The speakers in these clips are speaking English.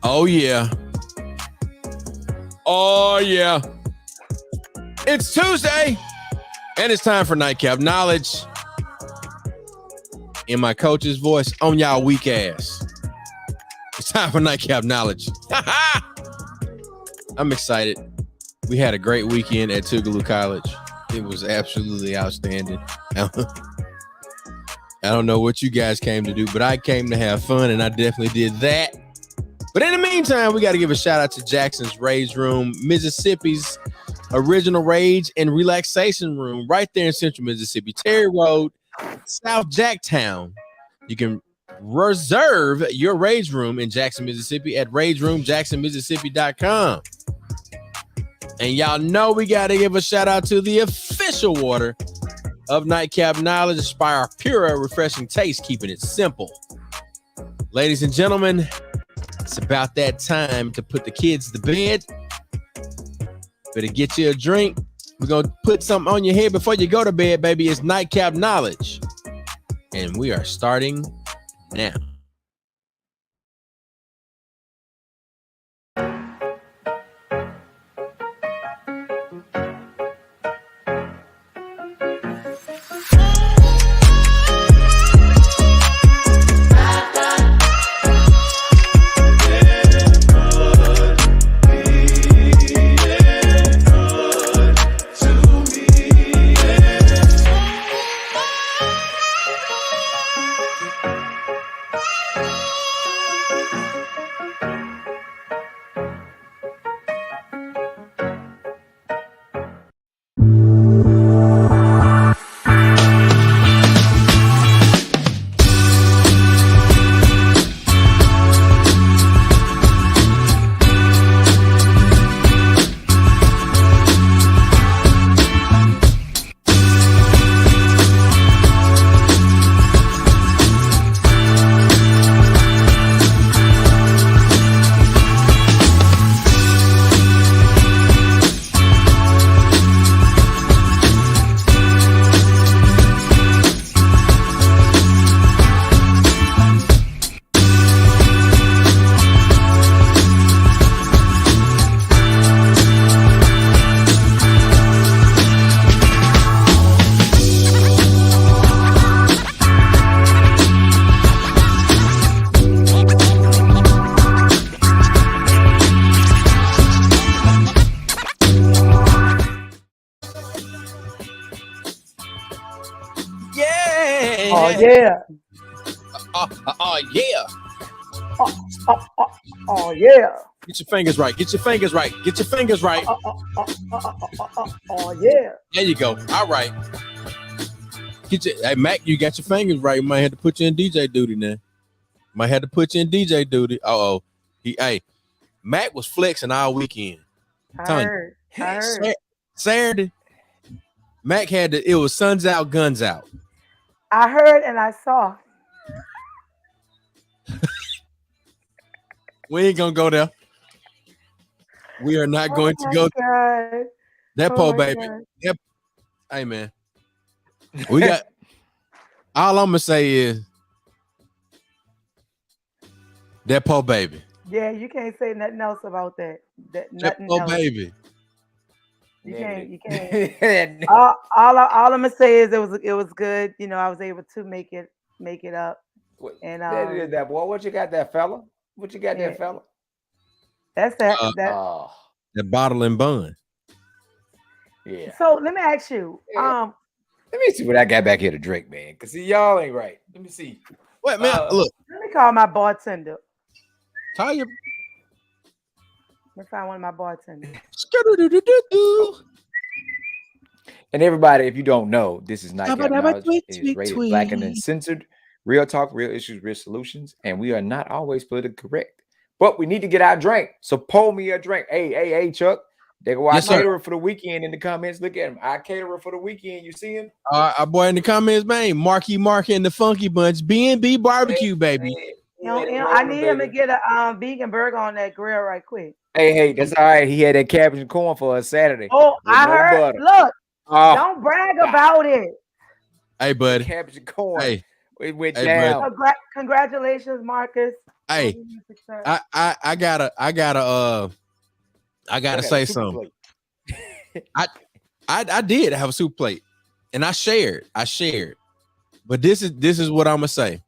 Oh, yeah. Oh, yeah. It's Tuesday, and it's time for Nightcap Knowledge. In my coach's voice, on y'all weak ass. It's time for Nightcap Knowledge. I'm excited. We had a great weekend at Tougaloo College. It was absolutely outstanding. I don't know what you guys came to do, but I came to have fun, and I definitely did that. But in the meantime, we got to give a shout out to Jackson's Rage Room, Mississippi's original rage and relaxation room right there in Central Mississippi, Terry Road, South Jacktown. You can reserve your Rage Room in Jackson, Mississippi at rageroomjacksonmississippi.com. And y'all know we got to give a shout out to the official water of Nightcap Knowledge, Aspire Pure, refreshing taste, keeping it simple. Ladies and gentlemen, it's about that time to put the kids to bed. Better get you a drink. We're going to put something on your head before you go to bed, baby. It's Nightcap Knowledge. And we are starting now. Yeah. Oh, yeah. Oh, yeah. Get your fingers right. Get your fingers right. Get your fingers right. Oh, yeah. There you go. All right. Hey, Mac, you got your fingers right. You might have to put you in DJ duty now. Might have to put you in DJ duty. Uh-oh. Hey, Mac was flexing all weekend. I heard. Saturday, Mac it was suns out, guns out. I heard and I saw. We ain't gonna go there. We are not going to go there. That poor baby. Yep. Hey man. We got all I'm gonna say is that poor baby. Yeah, you can't say nothing else about that. That poor else. Baby. You can't. all I'm gonna say is it was good. You know, I was able to make it up. And that boy. What you got there, fella? What you got there, fella? That's that. That bottle and bun. Yeah. So let me ask you. Let me see what I got back here to drink, man. Cause see, y'all ain't right. Let me see. Wait, man. Look. Let me call my bartender. Tell you. Let me find one of my bartenders. And everybody, if you don't know, this is Nightcap Knowledge. It is rated Black and Uncensored. Real talk, real issues, real solutions. And we are not always politically correct. But we need to get our drink. So pull me a drink. Hey, Chuck. They go, I cater for the weekend in the comments. Look at him. I cater for the weekend. You see him? Our boy in the comments, man. Marky and the Funky Bunch. B&B Barbecue, baby. I need him to get a vegan burger on that grill right quick. Hey, that's all right. He had that cabbage and corn for us Saturday. Oh, I heard. Butter. Look, don't brag about it. Hey, buddy. Cabbage and corn. Hey, It went down. Congratulations, Marcus. Hey, I gotta say something. I did have a soup plate, and I shared. But this is what I'm gonna say.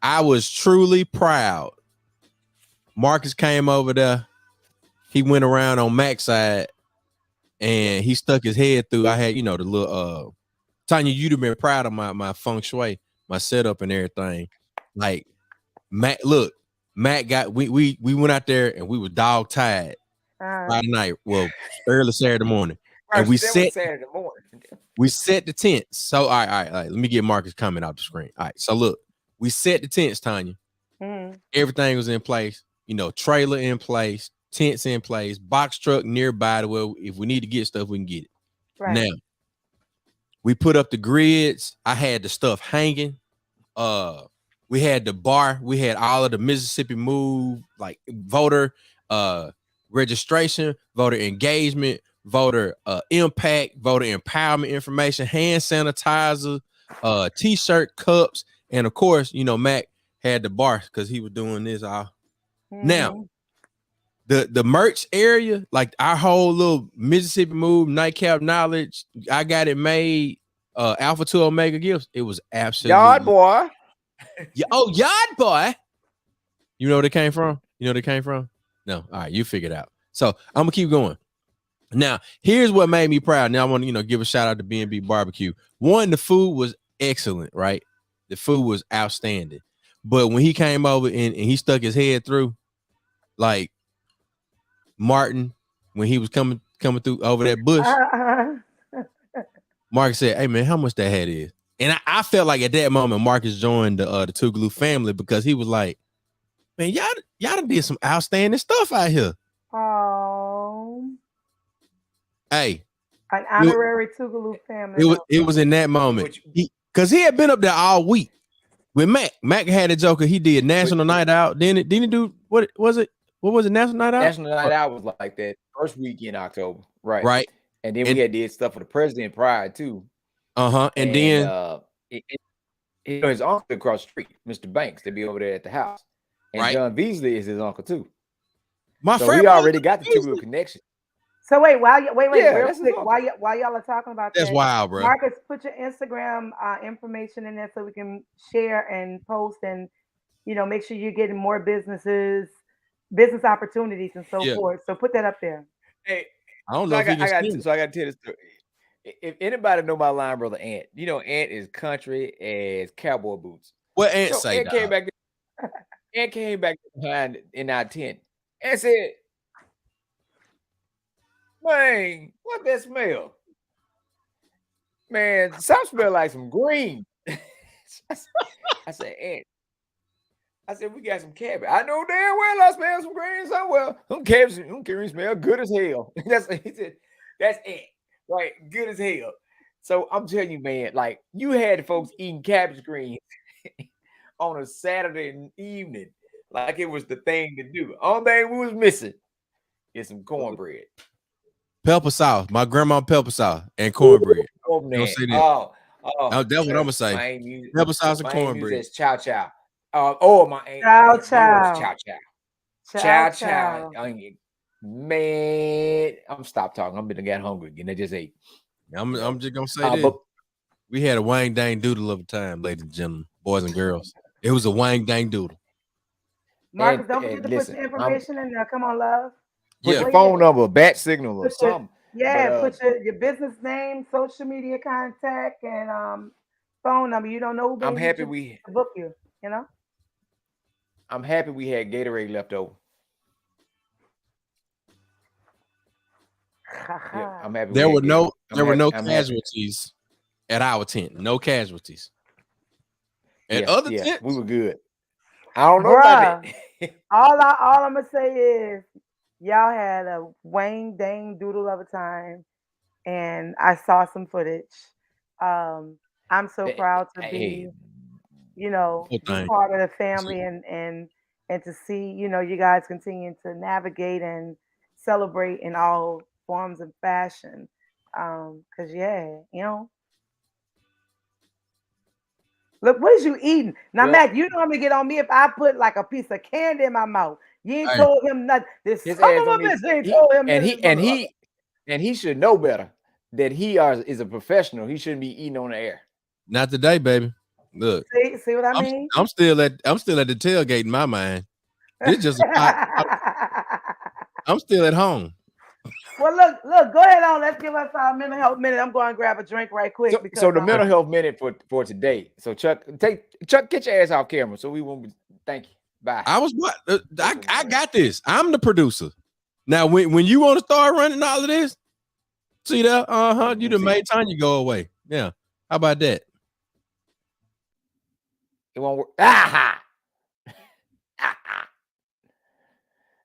I was truly proud. Marcus came over there. He went around on Mac's side, and he stuck his head through. I had, the little Tanya, you'd have been proud of my feng shui, my setup and everything. Like Mac got we went out there and we were dog tired Friday night. Well, early Saturday morning. And we set the tents. So all right. Let me get Marcus coming off the screen. All right. So look, we set the tents, Tanya. Everything was in place, trailer in place, tents in place, box truck nearby to where if we need to get stuff, we can get it. Right. Now, we put up the grids. I had the stuff hanging. We had the bar. We had all of the Mississippi Move, like voter registration, voter engagement, voter impact, voter empowerment information, hand sanitizer, t-shirt, cups, and of course, Mac had the bar because he was doing this all. Now, the merch area, like our whole little Mississippi Move nightcap knowledge, I got it made. Alpha 2 Omega Gifts. It was absolutely Yard boy. Yard boy. You know where they came from? No. All right, you figure it out. So I'm gonna keep going. Now, here's what made me proud. Now I want to, give a shout out to B&B Barbecue. One, the food was excellent, right? The food was outstanding. But when he came over and he stuck his head through, like Martin, when he was coming through over that bush, Marcus said, "Hey man, how much that hat is?" And I felt like at that moment, Marcus joined the Tougaloo family because he was like, "Man, y'all done did some outstanding stuff out here." Oh, hey, an honorary Tougaloo family. It was in that moment because he had been up there all week with Mac. Mac had a joker. He did National Night Out. Didn't he do what was it? What was it? National Night Out. National Night Out was like that first week in October, right? Right. And then we had did stuff for the president prior too. And then his uncle across the street, Mr. Banks, to be over there at the house. And right. John Beasley is his uncle too. So we already got the Tougaloo connection. So wait, real quick, while y'all are talking about that's wild, bro. Marcus, put your Instagram information in there so we can share and post and make sure you're getting more business opportunities and so forth. So put that up there. Hey, I don't know. I got to tell you this story. If anybody know my line brother Ant, Ant is country as cowboy boots. What Ant say? Ant came back. Ant came back behind in our tent and said, "Man, what that smell? Man, some smell like some green." I said, "Ant." I said, "We got some cabbage." I know damn well I smell some green somewhere. Them cabbage smell good as hell. He said, "That's it, right? Good as hell." So I'm telling you, man, like you had folks eating cabbage greens on a Saturday evening, like it was the thing to do. Only thing we was missing is some cornbread, pepper sauce. My grandma pepper sauce and cornbread. That's what I'm gonna say. Pepper sauce and cornbread. That's chow chow. My aunt. Chow. Man, I'm stop talking. I'm gonna get hungry again. I just ate. I'm just gonna say this. We had a wang dang doodle of a time, ladies and gentlemen, boys and girls. It was a wang dang doodle. Marcus, don't forget to put the information in there. Come on, love. Put your phone number, bat signal, or something. Put your business name, social media contact, and phone number. You don't know who. I'm happy we book you. I'm happy we had Gatorade left over. I'm happy. There were no casualties at our tent. No casualties. At other tents, we were good. I don't know about it. all I'm gonna say is y'all had a wang dang doodle of a time, and I saw some footage. I'm so proud to be, part of the family and to see, you guys continue to navigate and celebrate in all forms of fashion. Cause Look, what is you eating? Now, Well, Mac, you know I'm gonna get on me if I put like a piece of candy in my mouth. You ain't Hey, told him nothing. This his son ass of don't a need bitch ain't he told him and nothing. he and he and he should know better that he is a professional. He shouldn't be eating on the air. not today, baby. Look, See what I mean? I'm still at the tailgate in my mind. This just a pot. I'm still at home. Well, look, go ahead on. Let's give us our mental health minute. I'm going to grab a drink right quick So because the mental health minute for today. So Chuck, get your ass off camera so we won't be. Thank you. Bye. I was what I got this. I'm the producer. Now, when you want to start running all of this, see that? You done made Tanya go away. Yeah. How about that? It won't work. Aha!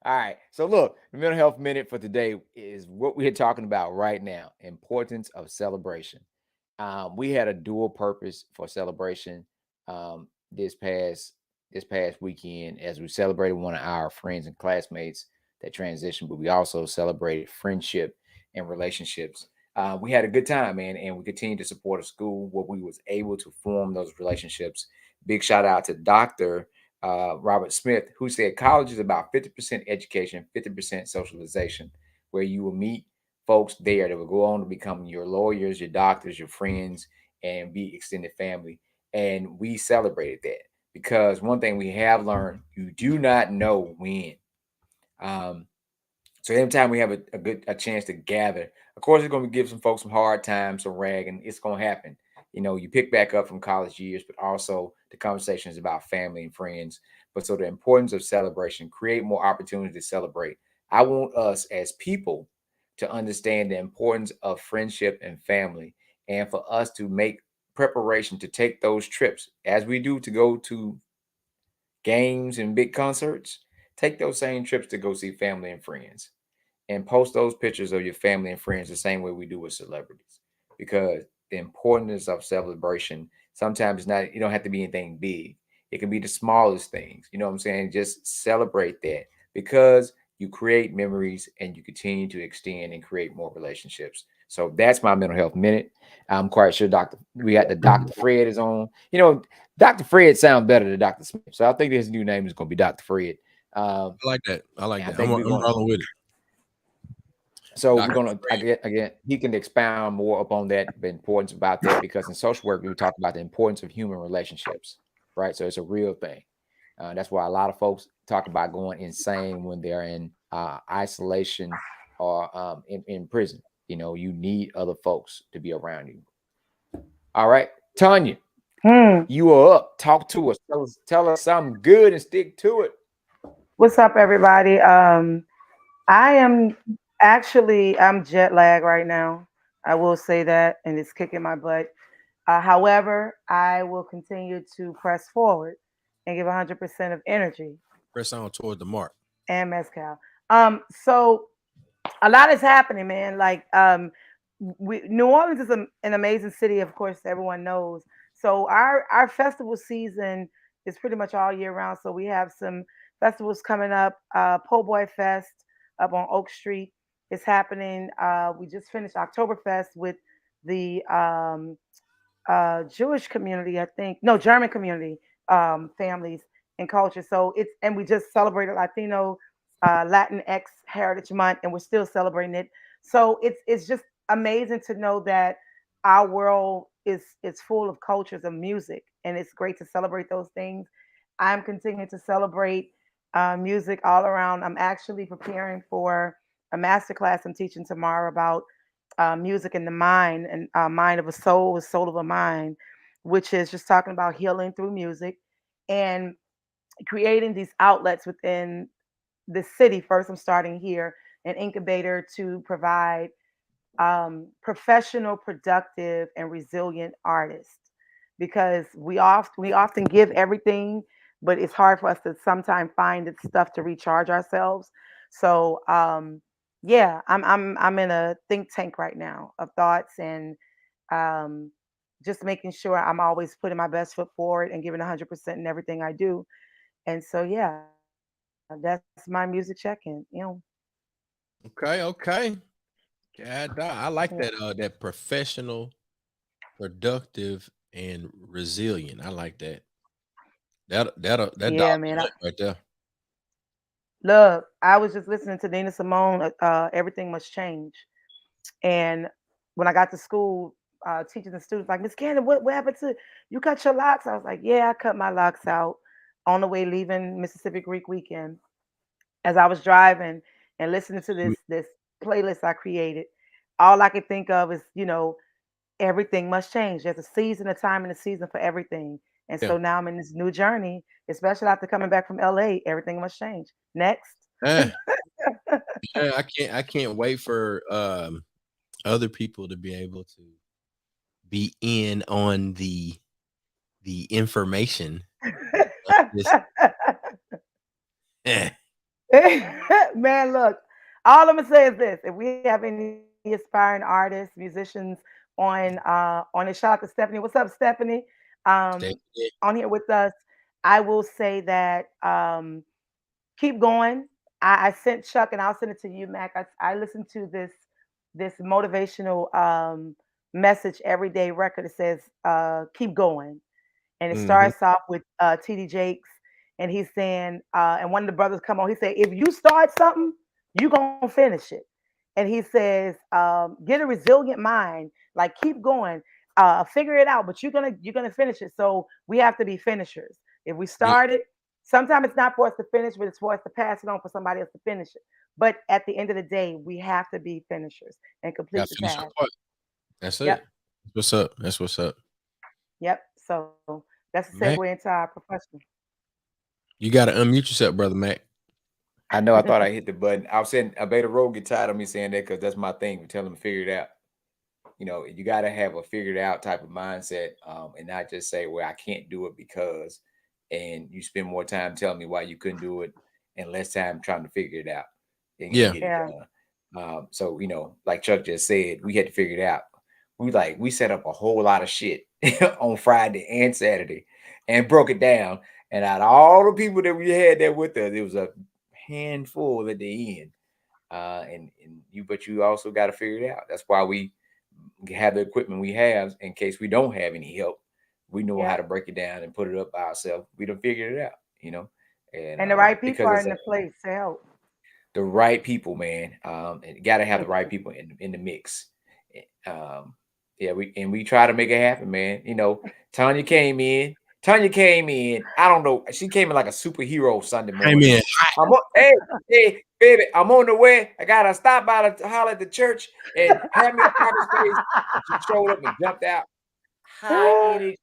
All right. So look, the mental health minute for today is what we're talking about right now: importance of celebration. We had a dual purpose for celebration this past weekend as we celebrated one of our friends and classmates that transitioned, but we also celebrated friendship and relationships. We had a good time, man, and we continue to support a school where we was able to form those relationships. Big shout out to Dr. Robert Smith, who said college is about 50% education, 50% socialization, where you will meet folks there that will go on to become your lawyers, your doctors, your friends, and be extended family. And we celebrated that because one thing we have learned, you do not know when. So every time we have a chance to gather, of course, it's going to give some folks some hard times, some ragging. It's going to happen. You know, you pick back up from college years, but also the conversations about family and friends. But so the importance of celebration, create more opportunities to celebrate. I want us as people to understand the importance of friendship and family, and for us to make preparation to take those trips as we do to go to games and big concerts. Take those same trips to go see family and friends and post those pictures of your family and friends the same way we do with celebrities, because the importance of celebration sometimes it's not, you don't have to be anything big. It can be the smallest things, you know what I'm saying? Just celebrate that, because you create memories and you continue to extend and create more relationships. So that's my mental health minute. I'm quite sure we got the Dr. Fred is on. You know, Dr. Fred sounds better than Dr. Smith, so I think his new name is going to be Dr. Fred. I like that. I like that. I'm rolling with it. So we're gonna again, he can expound more upon that, the importance about that, because in social work we talk about the importance of human relationships, right? So it's a real thing. That's why a lot of folks talk about going insane when they're in isolation or in prison. You know, you need other folks to be around you. All right, Tanya, you are up. Talk to us. Tell us something good and stick to it. What's up, everybody? I am I'm jet lag right now. I will say that, and it's kicking my butt. However, I will continue to press forward and give 100% of energy Press on toward the mark. and mezcal. So a lot is happening, man. Like, New Orleans is an amazing city, of course, everyone knows. So our festival season is pretty much all year round. So we have some festivals coming up. Po' Boy Fest up on Oak Street is happening. We just finished Oktoberfest with the Jewish community, I think. No, German community, families and culture. So and we just celebrated Latino, Latinx Heritage Month, and we're still celebrating it. So it's just amazing to know that our world is full of cultures of music, and it's great to celebrate those things. I'm continuing to celebrate music all around. I'm actually preparing for a master class I'm teaching tomorrow about music and the mind, and mind of a soul of a mind, which is just talking about healing through music and creating these outlets within the city. First, I'm starting here, an incubator to provide professional, productive, and resilient artists, because we often give everything, but it's hard for us to sometimes find the stuff to recharge ourselves. So yeah, I'm in a think tank right now of thoughts, and um, just making sure I'm always putting my best foot forward and giving 100% in everything I do. And so yeah, that's my music check-in. Okay. God, I like that. That professional, productive, and resilient. I like that. That dog Yeah, man. right there. Look, I was just listening to Nina Simone. Everything must change. And when I got to school, teachers and students like, Miss Cannon, what happened to you? Cut your locks? I was like, yeah, I cut my locks out on the way leaving Mississippi Greek weekend. As I was driving and listening to this playlist I created, all I could think of is, everything must change. There's a season, a time, and a season for everything. And Yeah. so now I'm in this new journey, especially after coming back from LA. Everything must change. Next. Yeah. I can't wait for other people to be able to be in on the information of this. Man, look, all I'm gonna say is this: if we have any aspiring artists, musicians on this, shout out to Stephanie. What's up, Stephanie? On here with us, I will say that keep going. I sent Chuck, and I'll send it to you, Mac. I listened to this motivational message everyday record. It says keep going, and it starts off with TD Jakes, and he's saying, and one of the brothers come on, he said, if you start something, you gonna finish it. And he says, get a resilient mind, like keep going, figure it out, but you're gonna finish it. So we have to be finishers. If we start it, sometimes it's not for us to finish, but it's for us to pass it on for somebody else to finish it. But at the end of the day, we have to be finishers and complete the task. That's it. What's up? That's what's up. Yep. So that's a segue into our profession. You got to unmute yourself, brother Mac. I know. I thought I hit the button. I was saying, I bet a road get tired of me saying that because that's my thing. We tell them to figure it out. You got to have a figured out type of mindset, and not just say, well, I can't do it because, and you spend more time telling me why you couldn't do it and less time trying to figure it out. And get it done. So, like Chuck just said, we had to figure it out. We set up a whole lot of shit on Friday and Saturday and broke it down. And out of all the people that we had there with us, it was a handful at the end. But you also got to figure it out. That's why we have the equipment we have in case we don't have any help. We know how to break it down and put it up by ourselves. We done figured it out, And the right people are in the place to help. The right people, man. And got to have the right people in the mix. We try to make it happen, man. Tanya came in. I don't know. She came in like a superhero Sunday morning. Hey, baby, I'm on the way. I gotta stop by to holler at the church and have me a parking space. She showed up and jumped out. High energy.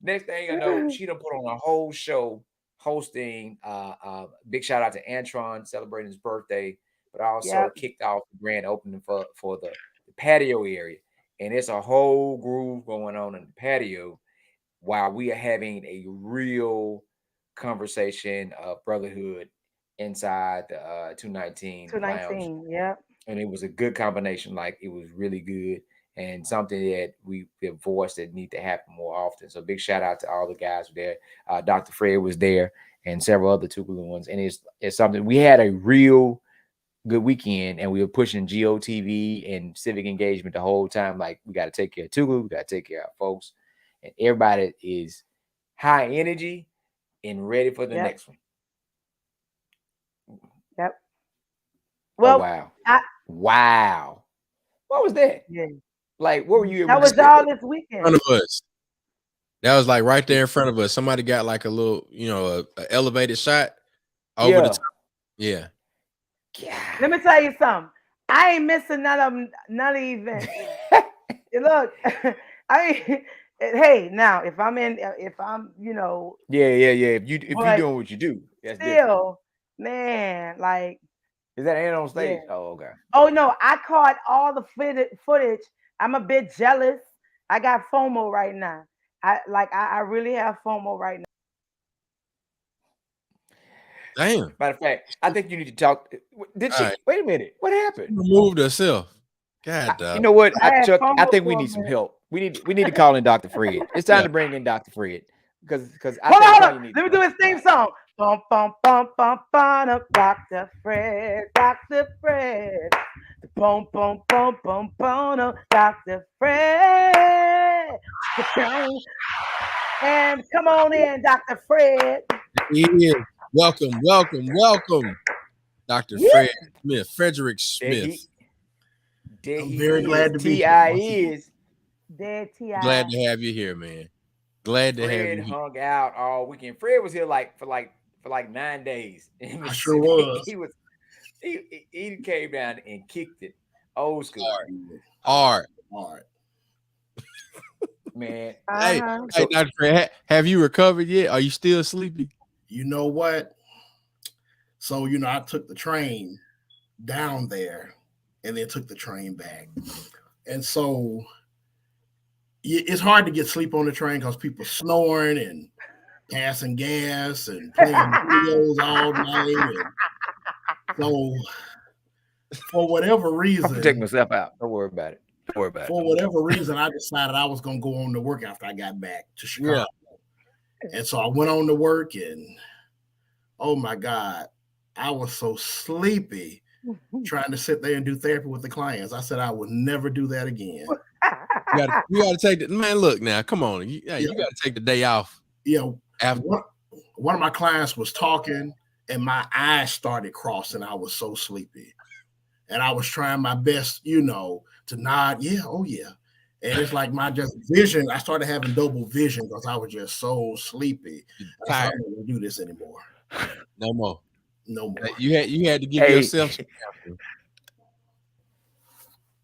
Next thing I know, she done put on a whole show hosting. Big shout out to Antron celebrating his birthday, but also kicked off the grand opening for the patio area. And it's a whole groove going on in the patio while we are having a real conversation of brotherhood inside the 219 lounge. Yeah. And it was a good combination. Like, it was really good and something that we have voiced that need to happen more often. So big shout out to all the guys there. Dr. Fred was there and several other Tupelo ones. And it's something, we had a real good weekend, and we were pushing GOTV and civic engagement the whole time. Like, we got to take care of Tupelo, we got to take care of folks, and everybody is high energy and ready for the next one. Yep. Well, wow. What was that? Yeah. Like, what were you? That was all this weekend. In front of us. That was like right there in front of us. Somebody got like a little, a elevated shot over the top. Yeah. Let me tell you something. I ain't missing none of the events. Look, hey, now if I'm, yeah. If you're doing what you do, that's still, different. Man, like, is that ain't on stage? Yeah. Oh, okay. Oh no, I caught all the footage. I'm a bit jealous. I got FOMO right now. I really have FOMO right now. Damn. Matter of fact, I think you need to talk. Did she? Right. Wait a minute. What happened? Removed herself. God, you know what, Chuck? I think we need some help. We need to call in Dr. Fred. It's time to bring in Dr. Fred because hold on. Let me do his theme song. Bum, bum, bum, bum, bum, Dr. Fred, Dr. Fred. Boom, boom, boom, boom, boom, Dr. Fred. And come on in, Dr. Fred. He is. Welcome, Dr. Fred Smith, Frederick Smith. I'm very glad to be here. Dead T.I. Glad to have you here, man. Glad to have you here. Fred hung out all weekend. Fred was here for 9 days. I sure was. He came down and kicked it. Old school. Hard. Man. Hey, Dr. Fred, have you recovered yet? Are you still sleepy? You know what? So, I took the train down there and then took the train back. And so it's hard to get sleep on the train because people snoring and passing gas and playing videos all night. And so for whatever reason, I'll take myself out. Don't worry about it. For whatever reason, I decided I was going to go on to work after I got back to Chicago. Yeah. And so I went on to work and, oh my God, I was so sleepy trying to sit there and do therapy with the clients. I said I would never do that again. You got to take the, man, look now, come on. You got to take the day off. Yeah. One of my clients was talking and my eyes started crossing. I was so sleepy. And I was trying my best, to nod. Yeah, oh yeah. And it's like my just vision. I started having double vision because I was just so sleepy. I don't want to do this anymore. No more. You had to give yourself.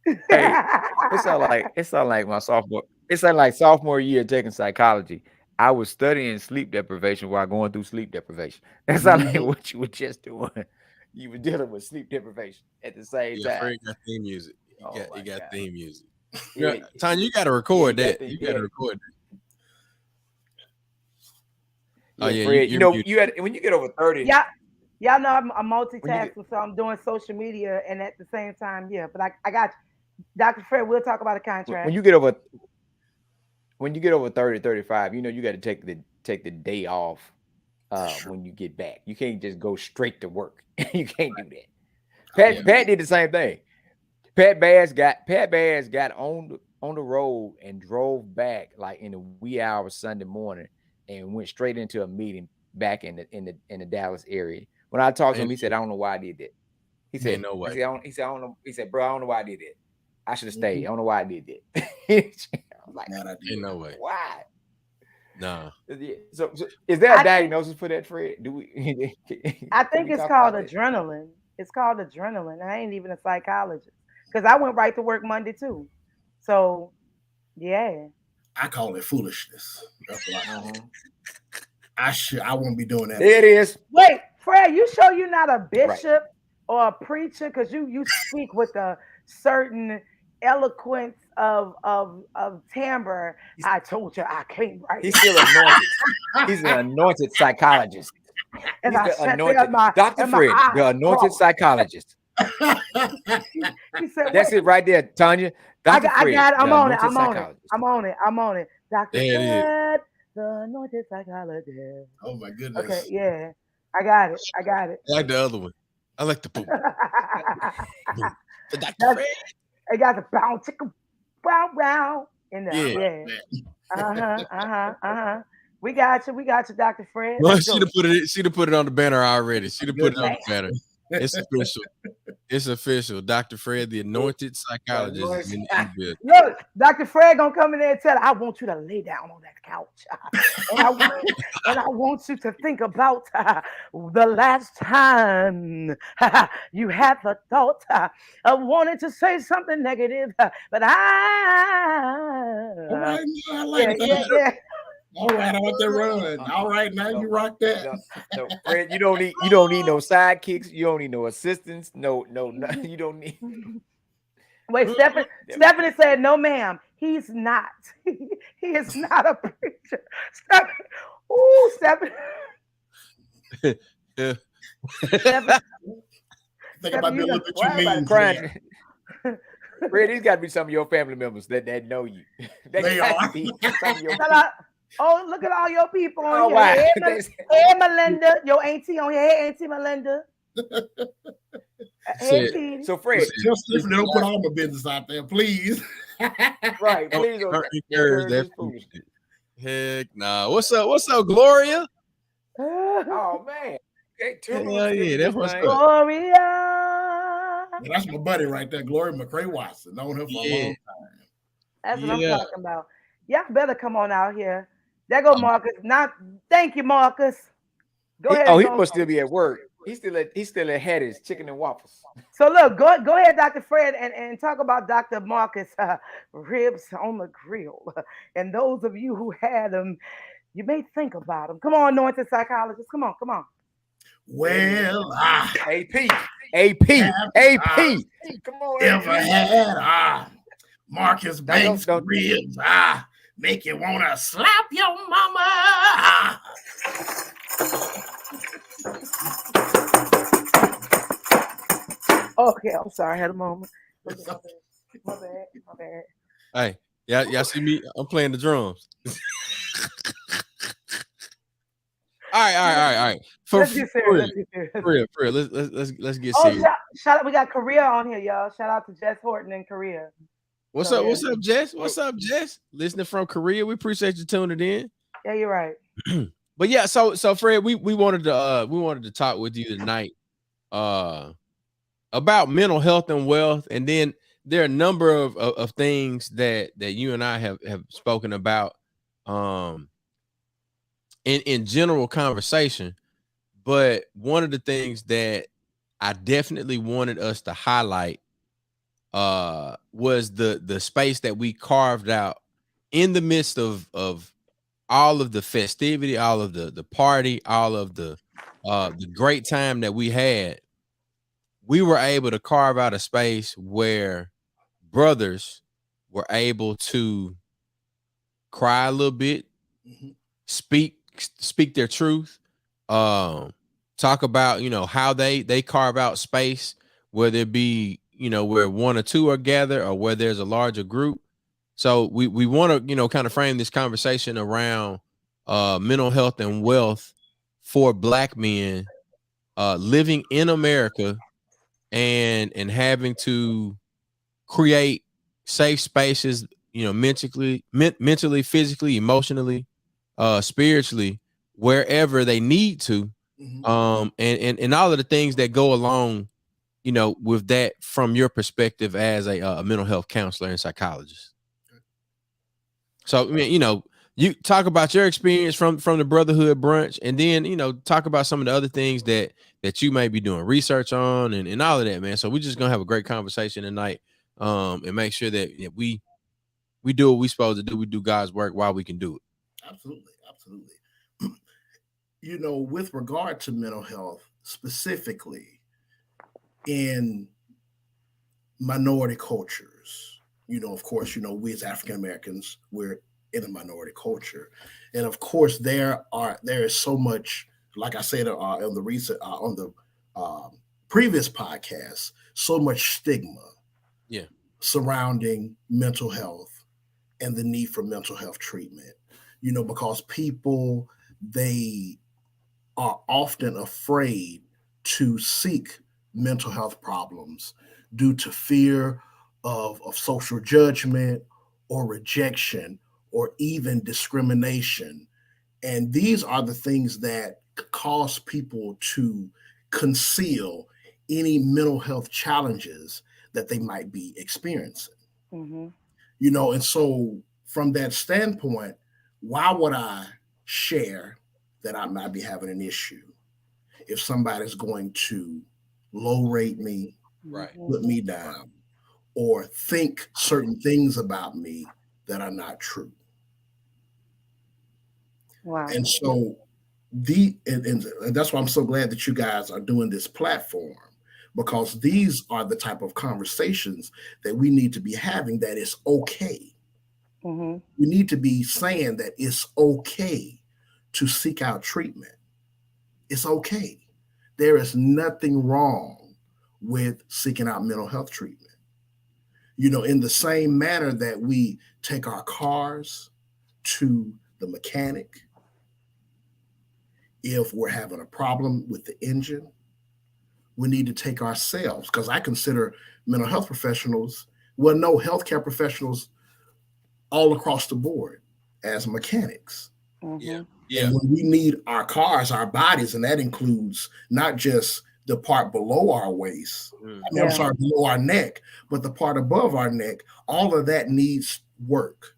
It sound like my sophomore. It sounded like sophomore year taking psychology. I was studying sleep deprivation while going through sleep deprivation. That sounds like what you were just doing. You were dealing with sleep deprivation at the same time. Fred got theme music. You got theme music. Yeah, Tanya, you got to record that. You got to record that. Oh yeah, Fred, you had when you get over 30. Yeah, y'all know I'm multitasking, so I'm doing social media and at the same time, but I got you. Dr. Fred, we'll talk about a contract. When you get over 30, 35, you got to take the day off when you get back. You can't just go straight to work. You can't do that. Pat did the same thing. Pat Bass got on the road and drove back like in the wee hours Sunday morning and went straight into a meeting back in the Dallas area. When I talked to him, he said, "I don't know why I did that." He said, "No way." He said, "I don't know." He said, "Bro, I don't know why I did that. I should have stayed. I don't know why I did that." I was like, "No way. Why?" No. So is there a diagnosis for that, Fred? Do we? I think it's called adrenaline. It's called adrenaline. I ain't even a psychologist because I went right to work Monday too. So, yeah. I call it foolishness. That's what I call it. I won't be doing that. There it is. Wait, Fred, you sure you're not a bishop or a preacher? Because you speak with a certain eloquence of timbre. I told you I came right. He's still anointed. He's an anointed psychologist. And He's the anointed Dr. Fred, the anointed psychologist. He said, that's it right there, Tanya. Dr. I Fred, got it. I'm on it. Dr. Fred, the anointed psychologist. Oh my goodness. Okay, yeah. I got it. I like the other one. I like the boom. The Dr. Fred. I got the bow chicka bow in there. Yeah. We got you, Dr. Fred. Well, she'd have put it on the banner already. She'd have put it on the banner. It's official. It's official. Dr. Fred, the anointed psychologist. Look, Dr. Fred gonna come in there and tell her, I want you to lay down on that couch. and I want you to think about the last time you had the thought of wanting to say something negative. But I like that. Yeah. All right, I want that run. All right, now you rock that. No, Fred, you don't need no sidekicks. You don't need no assistants. No, you don't need. Wait, Stephanie said, "No, ma'am, he's not. He is not a preacher." Stephanie. Stephanie. Think about the what you mean. Crying. Fred, these got to be some of your family members that know you. They are. Some of your Oh, look at all your people on Oh, here. wow. Hey, Melinda, your auntie on here. Hey, Auntie Melinda. Hey, Said, Petey. So, Fred, Tell Stephanie don't put all my business out there, please. right? don't Please don't encourage encourage that this foolishness. Heck nah. What's up? What's up, Gloria? Oh man. Okay, Hell yeah, that's what's up. Gloria. That's my buddy right there, Gloria McCray Watson. Known her for a long time. That's what I'm talking about. Y'all better come on out here. There go Marcus. Thank you, Marcus. Go ahead. Oh, he must still be at work. He's still at Hattie's Chicken and Waffles. So look, go ahead, Dr. Fred, and talk about Dr. Marcus ribs on the grill. And those of you who had them, you may think about them. Come on, anointed psychologist. Come on. Well, AP. Come on, ever had Marcus Banks ribs make you wanna slap your mama. Okay, I'm sorry, I had a moment. My bad. Hey, y'all see me? I'm playing the drums. All right. Let's get serious. For real. Let's get serious. Shout out! We got Korea on here, y'all. Shout out to Jess Horton in Korea. What's up, Jess? What's up, Jess? Listening from Korea. We appreciate you tuning in. Yeah, you're right. But yeah, so Fred, we wanted to talk with you tonight about mental health and wealth, and then there are a number of things that you and I have spoken about in general conversation. But one of the things that I definitely wanted us to highlight was the space that we carved out in the midst of all of the festivity, all of the party, all of the great time that we had. We were able to carve out a space where brothers were able to cry a little bit, speak their truth, talk about, how they carve out space, whether it be, where one or two are gathered or where there's a larger group. So we want to, kind of frame this conversation around mental health and wealth for Black men living in America and having to create safe spaces, mentally, physically, emotionally, spiritually, wherever they need to, and all of the things that go along, with that from your perspective as a mental health counselor and psychologist. So, you talk about your experience from the Brotherhood Brunch, and then, talk about some of the other things that you may be doing research on and all of that, man. So we're just going to have a great conversation tonight, and make sure that we do what we're supposed to do. We do God's work while we can do it. Absolutely. With regard to mental health, specifically in minority cultures, of course, we as African Americans, we're in a minority culture, and of course there is so much, like I said on the previous podcast, so much stigma, surrounding mental health and the need for mental health treatment. Because people, they are often afraid to seek mental health problems due to fear of social judgment or rejection or even discrimination. And these are the things that cause people to conceal any mental health challenges that they might be experiencing. And so from that standpoint, why would I share that I might be having an issue if somebody's going to low rate me, put me down, or think certain things about me that are not true? Wow. And so and that's why I'm so glad that you guys are doing this platform, because these are the type of conversations that we need to be having, that it's okay. We need to be saying that it's okay to seek out treatment. It's okay. There is nothing wrong with seeking out mental health treatment. In the same manner that we take our cars to the mechanic, if we're having a problem with the engine, we need to take ourselves, because I consider mental health professionals, well, no, healthcare professionals all across the board as mechanics. Yeah. And when we need our cars, our bodies, and that includes not just the part below our waist, I'm sorry, below our neck, but the part above our neck, all of that needs work.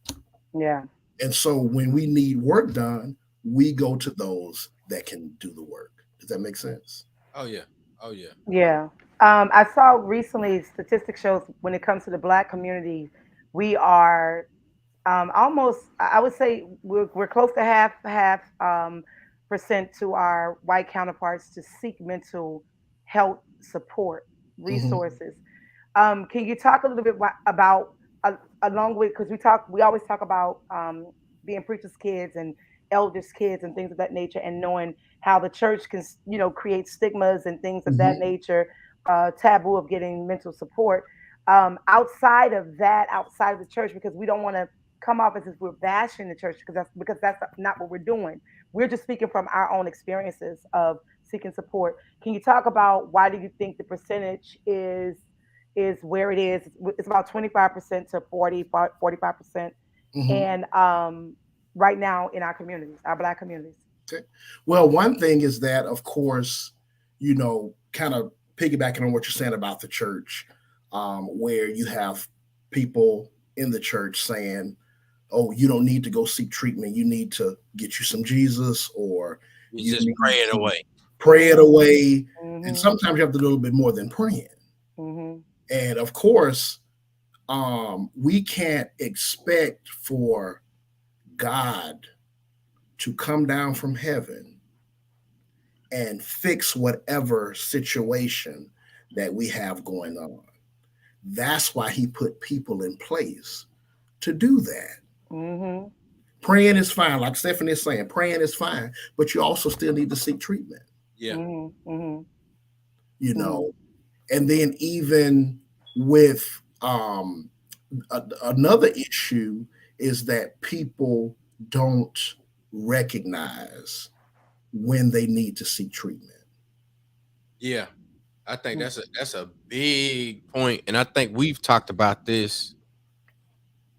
Yeah. And so when we need work done, we go to those that can do the work. Does that make sense? Oh yeah. Oh yeah. Yeah. I saw recently statistics shows when it comes to the Black community, we are almost, I would say we're close to half percent to our white counterparts to seek mental health support resources. Can you talk a little bit about along with, because we always talk about being preachers' kids and elders' kids and things of that nature, and knowing how the church can create stigmas and things of that nature, taboo of getting mental support. Outside of that, outside of the church, because we don't want to come off as if we're bashing the church, because that's not what we're doing. We're just speaking from our own experiences of seeking support. Can you talk about why do you think the percentage is where it is? It's about 25% to 45%, and right now in our communities, our Black communities. Okay. Well, one thing is that, of course, kind of piggybacking on what you're saying about the church, where you have people in the church saying, oh, you don't need to go seek treatment. You need to get you some Jesus, or you just pray it away. Pray it away. And sometimes you have to do a little bit more than praying. And of course, we can't expect for God to come down from heaven and fix whatever situation that we have going on. That's why he put people in place to do that. Praying is fine. Like Stephanie is saying, praying is fine, but you also still need to seek treatment. Yeah. And then even with another issue is that people don't recognize when they need to seek treatment. Yeah. I think that's a big point. And I think we've talked about this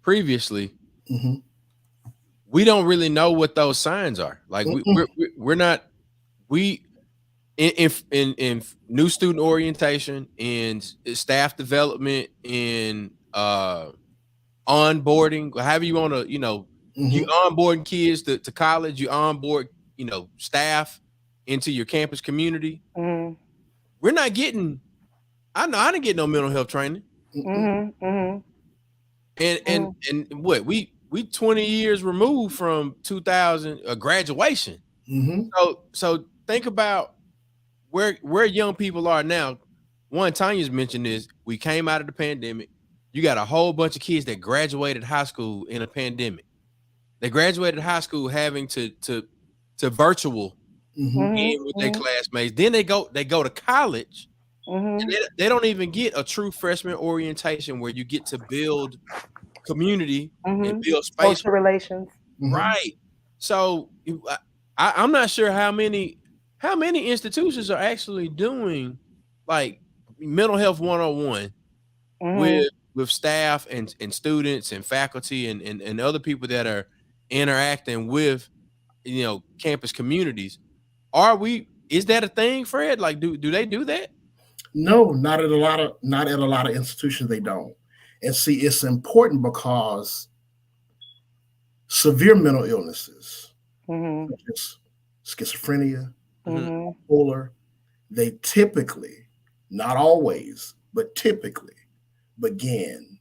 previously. We don't really know what those signs are. Like we're not, in new student orientation, in staff development, in onboarding, however you want to, you onboarding kids to college, you onboard, staff into your campus community. We're not getting, I didn't get no mental health training. And what we 20 years removed from 2000 graduation. So think about where young people are now. One, Tanya's mentioned this. We came out of the pandemic. You got a whole bunch of kids that graduated high school in a pandemic. They graduated high school having to virtual in with their classmates. Then they go to college. And they don't even get a true freshman orientation where you get to build community and build space, social relations. Right. So I'm not sure how many institutions are actually doing like mental health 101 with staff and students and faculty and other people that are interacting with campus communities. Is that a thing, Fred? Like do they do that? No, not at a lot of institutions. They don't. And see, it's important because severe mental illnesses, such as schizophrenia, bipolar, they typically, not always, but typically begin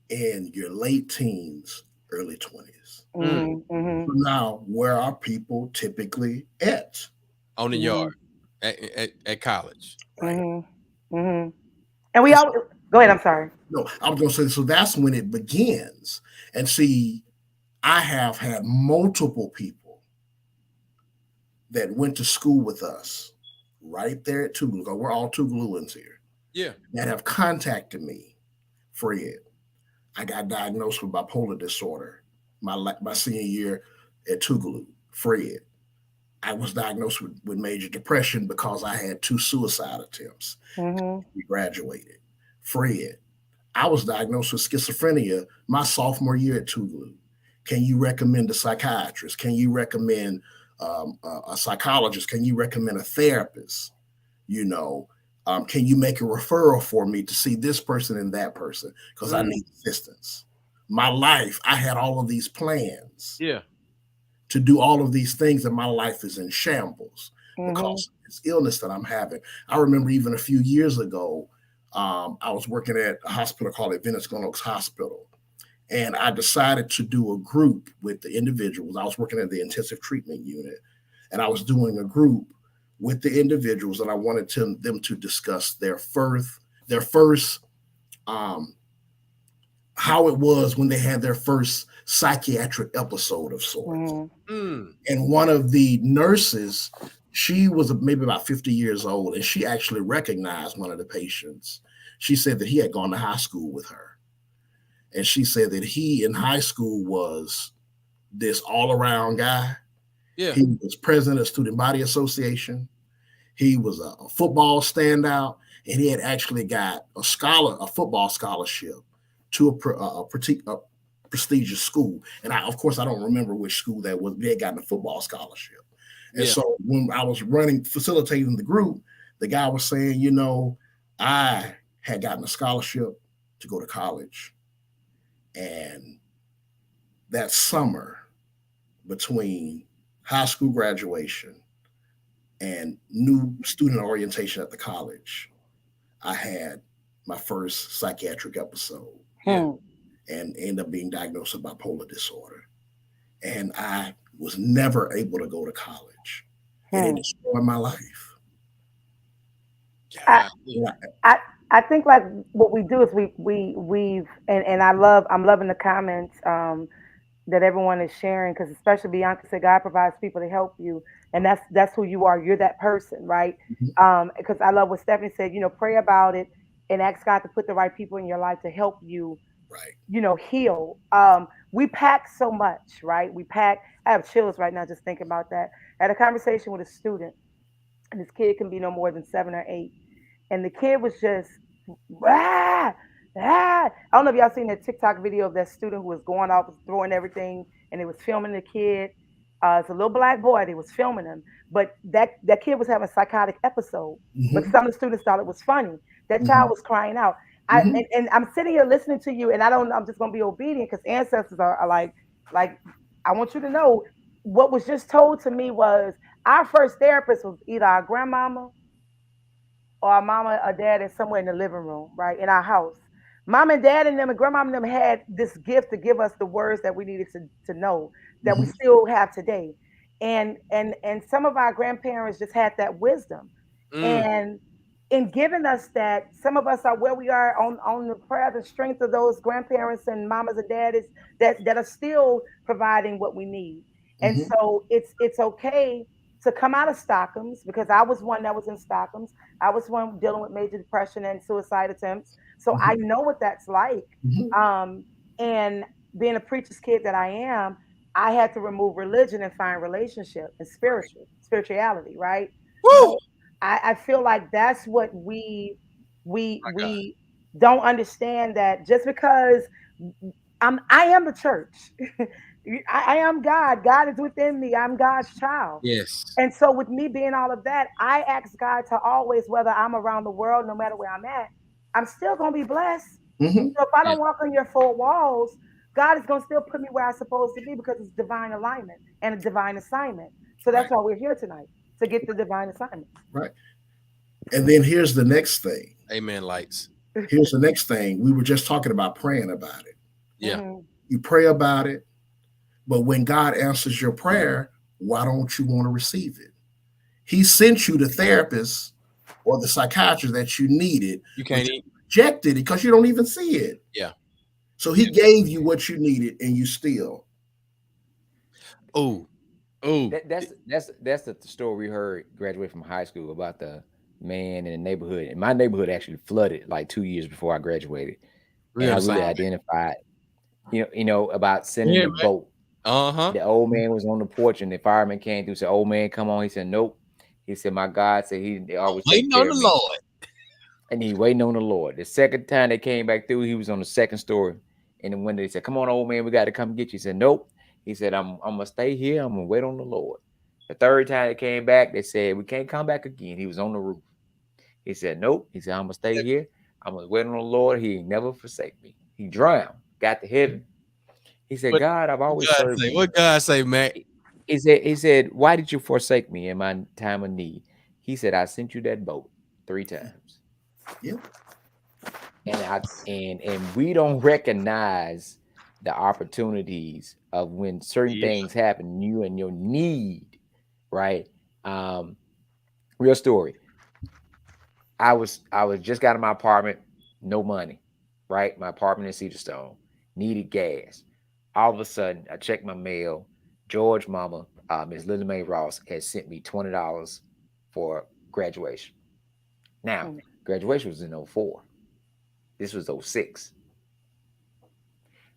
in your late teens, early 20s. So now, where are people typically at? On the yard, at college. Right. And we all go ahead. I'm sorry. No, I was going to say, so that's when it begins. And see, I have had multiple people that went to school with us right there at Tougaloo. We're all Tougalooans here. Yeah. That have contacted me. Fred, I got diagnosed with bipolar disorder my senior year at Tougaloo, Fred. I was diagnosed with major depression because I had 2 suicide attempts. We graduated. Fred, I was diagnosed with schizophrenia my sophomore year at Tougaloo. Can you recommend a psychiatrist? Can you recommend a psychologist? Can you recommend a therapist? You know, can you make a referral for me to see this person and that person? Because I need assistance. My life, I had all of these plans. Yeah. To do all of these things, and my life is in shambles because of this illness that I'm having. I remember even a few years ago, I was working at a hospital called Venice Glen Oaks Hospital, and I decided to do a group with the individuals. I was working at the intensive treatment unit, and I was doing a group with the individuals, and I wanted them to discuss their first how it was when they had their first psychiatric episode of sorts. And one of the nurses, she was maybe about 50 years old, and she actually recognized one of the patients. She said that he had gone to high school with her. And she said that he in high school was this all-around guy. Yeah. He was president of Student Body Association. He was a football standout, and he had actually got a football scholarship to a prestigious school. And of course, I don't remember which school that was. They had gotten a football scholarship. And so when I was facilitating the group, the guy was saying, you know, I had gotten a scholarship to go to college. And that summer between high school graduation and new student orientation at the college, I had my first psychiatric episode and ended up being diagnosed with bipolar disorder. And I was never able to go to college. And it destroyed my life. I think like what we do is we've I'm loving the comments that everyone is sharing, because especially Bianca said God provides people to help you, and that's who you are. You're that person, right? Because I love what Stephanie said. You know, pray about it and ask God to put the right people in your life to help you. Right. You know, heal. We pack so much, right? I have chills right now just thinking about that. I had a conversation with a student, and this kid can be no more than 7 or 8, and the kid was just I don't know if y'all seen that TikTok video of that student who was going off, was throwing everything, and they was filming the kid. It's a little black boy. They was filming him, but that kid was having a psychotic episode. But some of the students thought it was funny. That child was crying out. And I'm sitting here listening to you, and I'm just gonna be obedient because ancestors are like I want you to know what was just told to me was our first therapist was either our grandmama or our mama or dad is somewhere in the living room, right, in our house. Mom and dad and them and grandma and them had this gift to give us the words that we needed to know that we still have today. And some of our grandparents just had that wisdom. And in giving us that, some of us are where we are on the prayer, the strength of those grandparents and mamas and daddies that are still providing what we need. And so it's okay to come out of Stockholm's, because I was one that was in Stockholm's. I was one dealing with major depression and suicide attempts. So I know what that's like. And being a preacher's kid that I am, I had to remove religion and find relationship and spirituality, right? So I feel like that's what we don't understand, that just because I am the church. I am God. God is within me. I'm God's child. Yes. And so with me being all of that, I ask God to always, whether I'm around the world, no matter where I'm at, I'm still going to be blessed. So if I don't walk on your 4 walls, God is going to still put me where I'm supposed to be, because it's divine alignment and a divine assignment. So that's why we're here tonight, to get the divine assignment. Right. And then here's the next thing. Amen, lights. Here's the next thing. We were just talking about praying about it. Yeah. You pray about it, but when God answers your prayer, why don't you want to receive it? He sent you the therapist or the psychiatrist that you needed. You can't rejected it because you don't even see it. Yeah. So he gave you what you needed, and you still. That's the story we heard graduate from high school about the man in the neighborhood. And my neighborhood actually flooded like 2 years before I graduated. And I really identified, you know, about sending the boat The old man was on the porch, and the fireman came through. Said, "Old man, come on." He said, "Nope." He said, "My God said He always take care of me." Lord. And he waiting on the Lord. The second time they came back through, he was on the second story. And then when they said, "Come on, old man, we got to come get you," he said, "Nope." He said, I'm gonna stay here. I'm gonna wait on the Lord." The third time they came back, they said, "We can't come back again." He was on the roof. He said, "Nope." He said, "I'm gonna stay here. I'm gonna wait on the Lord. He ain't never forsake me." He drowned, got to heaven. He said, "God, I've always served you." What God say, Mac? He said, "Why did you forsake me in my time of need?" He said, "I sent you that boat 3 times." Yeah. And we don't recognize the opportunities of when certain things happen, you and your need, right? Real story. I was just got in my apartment, no money, right? My apartment in Cedar Stone, needed gas. All of a sudden, I checked my mail. George Mama, Miss Lily Mae Ross, had sent me $20 for graduation. Now, graduation was in 04. This was 06.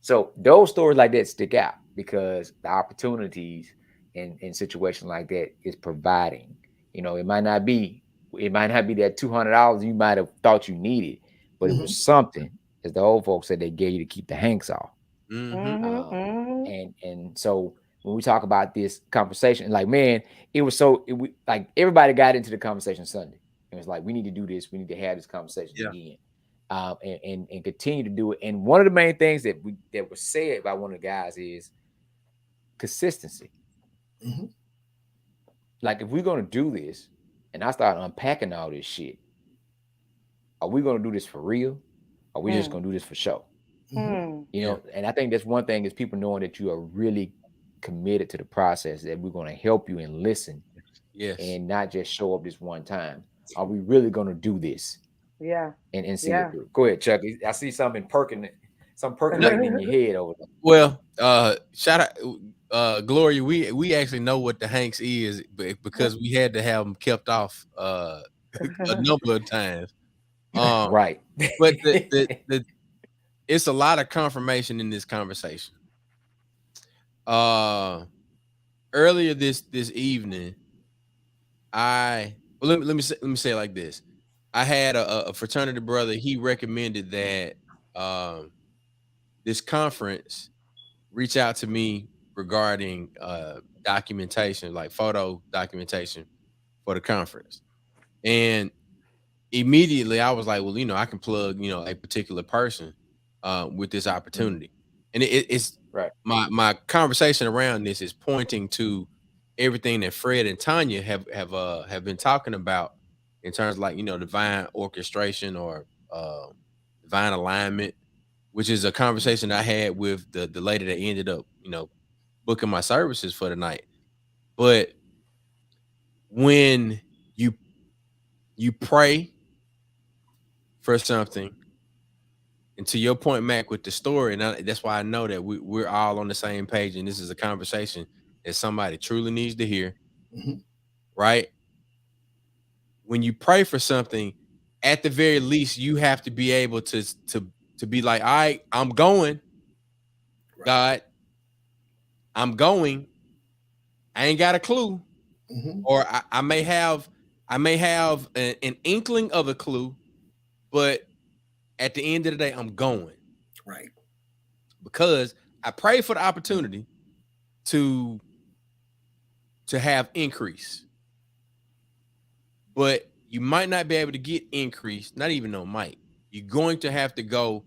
So those stories like that stick out because the opportunities in situations like that is providing. You know, it might not be that $200 you might have thought you needed, but it was something, as the old folks said, they gave you to keep the hanks off. And so when we talk about this conversation, like, man, like everybody got into the conversation Sunday. It was like, we need to do this. We need to have this conversation again. And continue to do it. And one of the main things that was said by one of the guys is consistency. Like, if we're going to do this, and I start unpacking all this shit, are we going to do this for real? Or are we just going to do this for show? You know, and I think that's one thing is people knowing that you are really committed to the process, that we're going to help you and listen, and not just show up this one time. Are we really going to do this? Yeah. And see it through. Go ahead, Chuck. I see something percolating in your head over there. Well, shout out, Gloria. We actually know what the Hanks is because we had to have them kept off a number of times. Right. But it's a lot of confirmation in this conversation. Earlier this evening, let me say it like this. I had a fraternity brother. He recommended that this conference reach out to me regarding documentation, like photo documentation for the conference. And immediately I was like, well, I can plug, a particular person with this opportunity. And it's right. My conversation around this is pointing to everything that Fred and Tanya have been talking about in terms of, like, divine orchestration or divine alignment, which is a conversation I had with the lady that ended up, booking my services for the night. But when you pray for something, and to your point, Mac, with the story, and that's why I know that we're all on the same page, and this is a conversation that somebody truly needs to hear, right? When you pray for something, at the very least, you have to be able to be like, all right, I'm going, God, I'm going. I ain't got a clue, or I may have an inkling of a clue, but at the end of the day, I'm going. Right. Because I pray for the opportunity to have increase. But you might not be able to get increase, not even no might. You're going to have to go.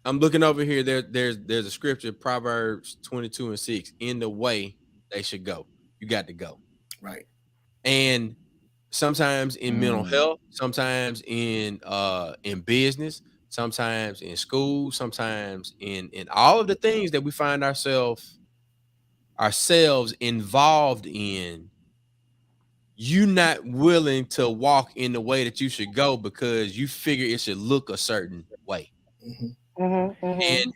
I'm looking over here. There's a scripture, Proverbs 22:6. In the way they should go, you got to go. Right. And sometimes in mental health, sometimes in business, sometimes in school, sometimes in all of the things that we find ourselves involved in, you not willing to walk in the way that you should go because you figure it should look a certain way. And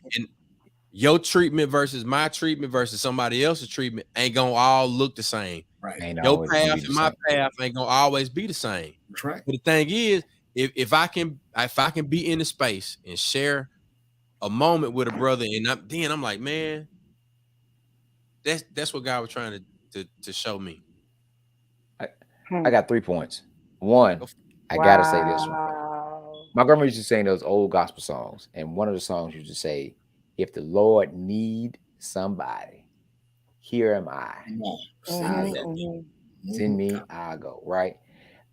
your treatment versus my treatment versus somebody else's treatment ain't gonna all look the same. Right. Your path and my path ain't gonna always be the same. That's right. But the thing is, if I can be in the space and share a moment with a brother, and I'm like, man, That's what God was trying to show me. I got 3 points. One, I gotta say this one. My grandma used to sing those old gospel songs, and one of the songs used to say, "If the Lord need somebody, here am I. Send me, I'll go." Right.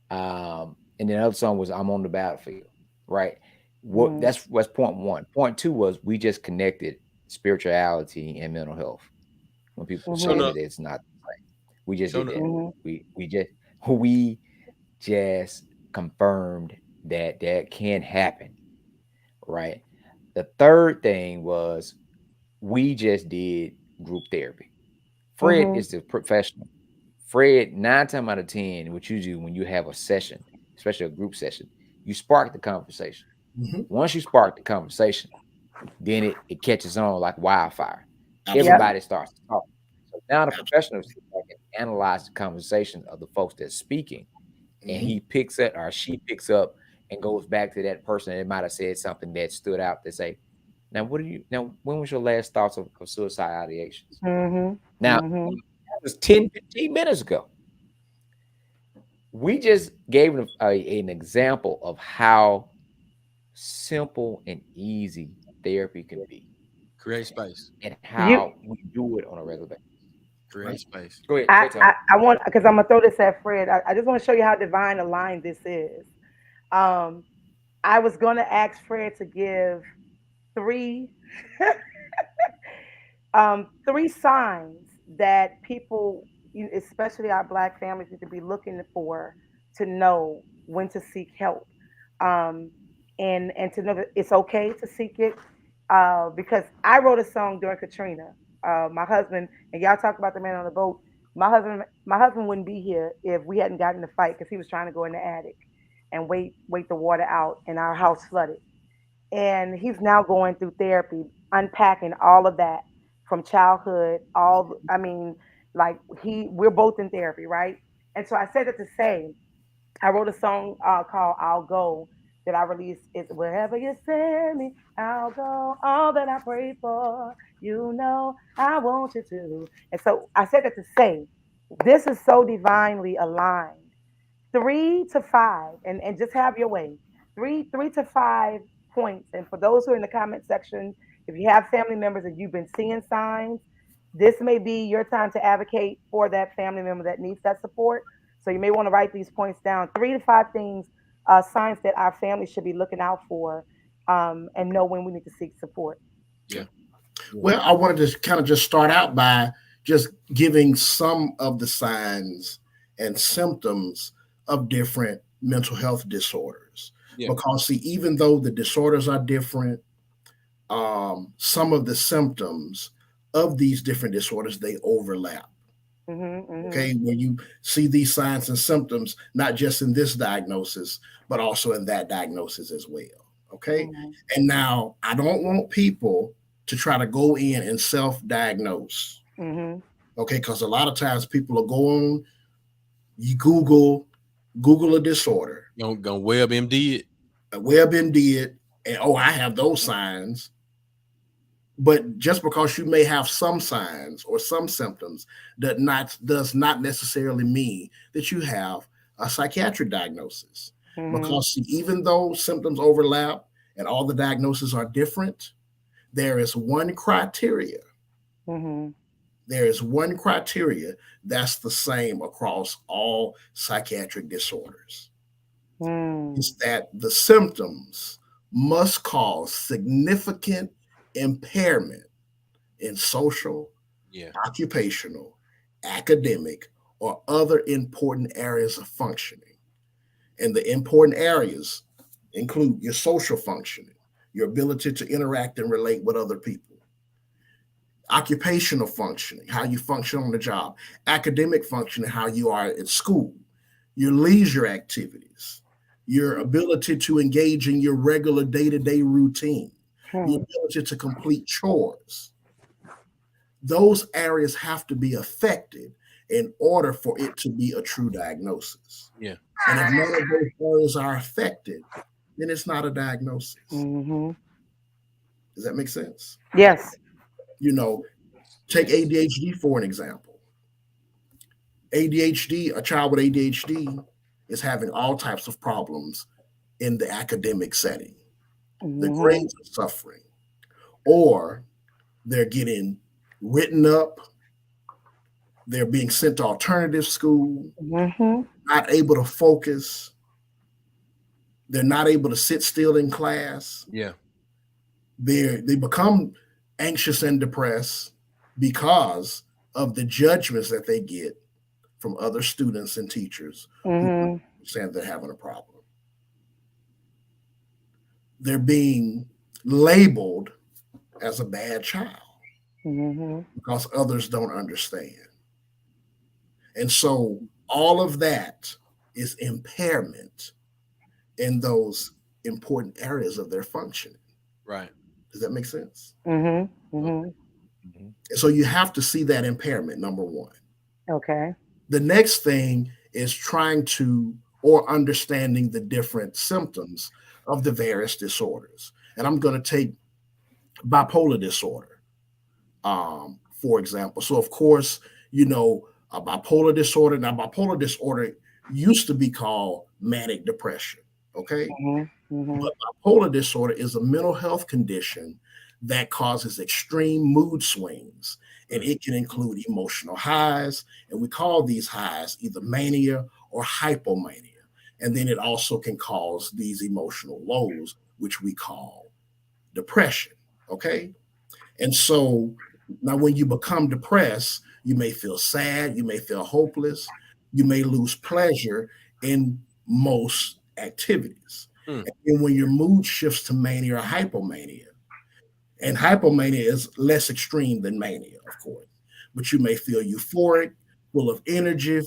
And then another song was "I'm on the battlefield." Right. That's point one. Point two was we just connected spirituality and mental health. When people say that it's not the same, we just did that. We just confirmed that that can happen. Right. The third thing was we just did group therapy. Fred is the professional. Fred, 9 times out of 10, what you do when you have a session, especially a group session, you spark the conversation. Once you spark the conversation, then it catches on like wildfire. Everybody starts to talk. So now the professional can analyze the conversation of the folks that's speaking, and he picks it or she picks up and goes back to that person that might have said something that stood out to say, now when was your last thoughts of suicide ideations? Now that was 10-15 minutes ago. We just gave an example of how simple and easy therapy can be. Create space. And how we do it on a regular basis. Create space. Go ahead. I want, because I'm gonna throw this at Fred. I just want to show you how divine aligned this is. I was gonna ask Fred to give 3 3 signs that people, especially our Black families, need to be looking for to know when to seek help, and to know that it's okay to seek it. Because I wrote a song during Katrina. My husband, and y'all talk about the man on the boat. My husband wouldn't be here if we hadn't gotten in a fight because he was trying to go in the attic and wait the water out, and our house flooded. And he's now going through therapy, unpacking all of that from childhood. I mean, like we're both in therapy, right? And so I said it to say, I wrote a song called "I'll Go" that I released. It's "Wherever you send me, I'll go. All that I pray for, I want you to." And so I said that to say, this is so divinely aligned. 3 to 5, and just have your way. 3 to 5 points. And for those who are in the comment section, if you have family members and you've been seeing signs, this may be your time to advocate for that family member that needs that support. So you may want to write these points down. 3 to 5 things, signs that our family should be looking out for, and know when we need to seek support. Yeah. Well, I wanted to kind of just start out by just giving some of the signs and symptoms of different mental health disorders. Because see, even though the disorders are different, some of the symptoms of these different disorders, they overlap. Okay, when you see these signs and symptoms, not just in this diagnosis, but also in that diagnosis as well. Okay, and now I don't want people to try to go in and self-diagnose. Okay, because a lot of times people will go on, you Google a disorder. Go WebMD it. WebMD it, and I have those signs. But just because you may have some signs or some symptoms does not necessarily mean that you have a psychiatric diagnosis. Because even though symptoms overlap and all the diagnoses are different, there is one criteria. There is one criteria that's the same across all psychiatric disorders. It's that the symptoms must cause significant impairment in social, occupational, academic, or other important areas of functioning. And the important areas include your social functioning, your ability to interact and relate with other people, occupational functioning, how you function on the job, academic functioning, how you are at school, your leisure activities, your ability to engage in your regular day-to-day routine, your ability to complete chores. Those areas have to be affected in order for it to be a true diagnosis. Yeah. And if none of those areas are affected, then it's not a diagnosis. Does that make sense? Yes. Take ADHD for an example. ADHD, a child with ADHD is having all types of problems in the academic setting. The grades are suffering, or they're getting written up, they're being sent to alternative school, not able to focus, they're not able to sit still in class. Yeah. They become anxious and depressed because of the judgments that they get from other students and teachers who understand they're having a problem. They're being labeled as a bad child because others don't understand. And so all of that is impairment in those important areas of their functioning. Right. Does that make sense? So you have to see that impairment, number one. Okay. The next thing is trying to or understanding the different symptoms of the various disorders. And I'm going to take bipolar disorder, for example. So, of course, you know, a bipolar disorder. Now, bipolar disorder used to be called manic depression. Okay. But bipolar disorder is a mental health condition that causes extreme mood swings, and it can include emotional highs. And we call these highs either mania or hypomania. And then it also can cause these emotional lows, which we call depression. Okay. And so now when you become depressed, you may feel sad, you may feel hopeless, you may lose pleasure in most activities. And when your mood shifts to mania or hypomania, and hypomania is less extreme than mania, of course, but you may feel euphoric, full of energy,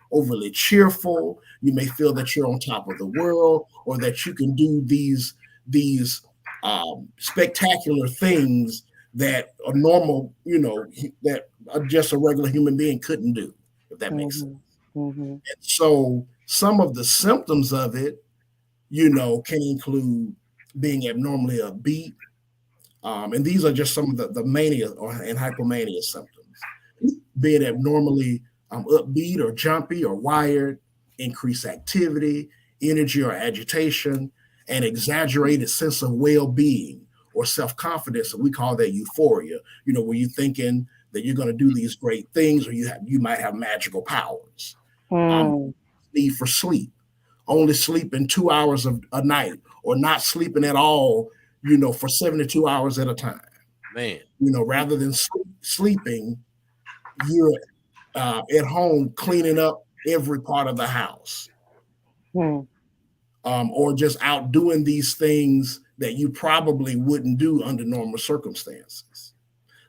overly cheerful. You may feel that you're on top of the world, or that you can do these spectacular things that a normal, you know, that just a regular human being couldn't do, if that makes sense. And so some of the symptoms of it, you know, can include being abnormally upbeat. And these are just some of the mania and hypomania symptoms. Being abnormally upbeat or jumpy or wired, increased activity, energy or agitation, an exaggerated sense of well-being or self-confidence. And we call that euphoria, you know, where you're thinking that you're going to do these great things, or you might have magical powers. Need for sleep, only sleeping 2 hours a night, or not sleeping at all, you know, for 72 hours at a time. Man, you know, rather than sleeping, you're at home cleaning up every part of the house, or just out doing these things that you probably wouldn't do under normal circumstances.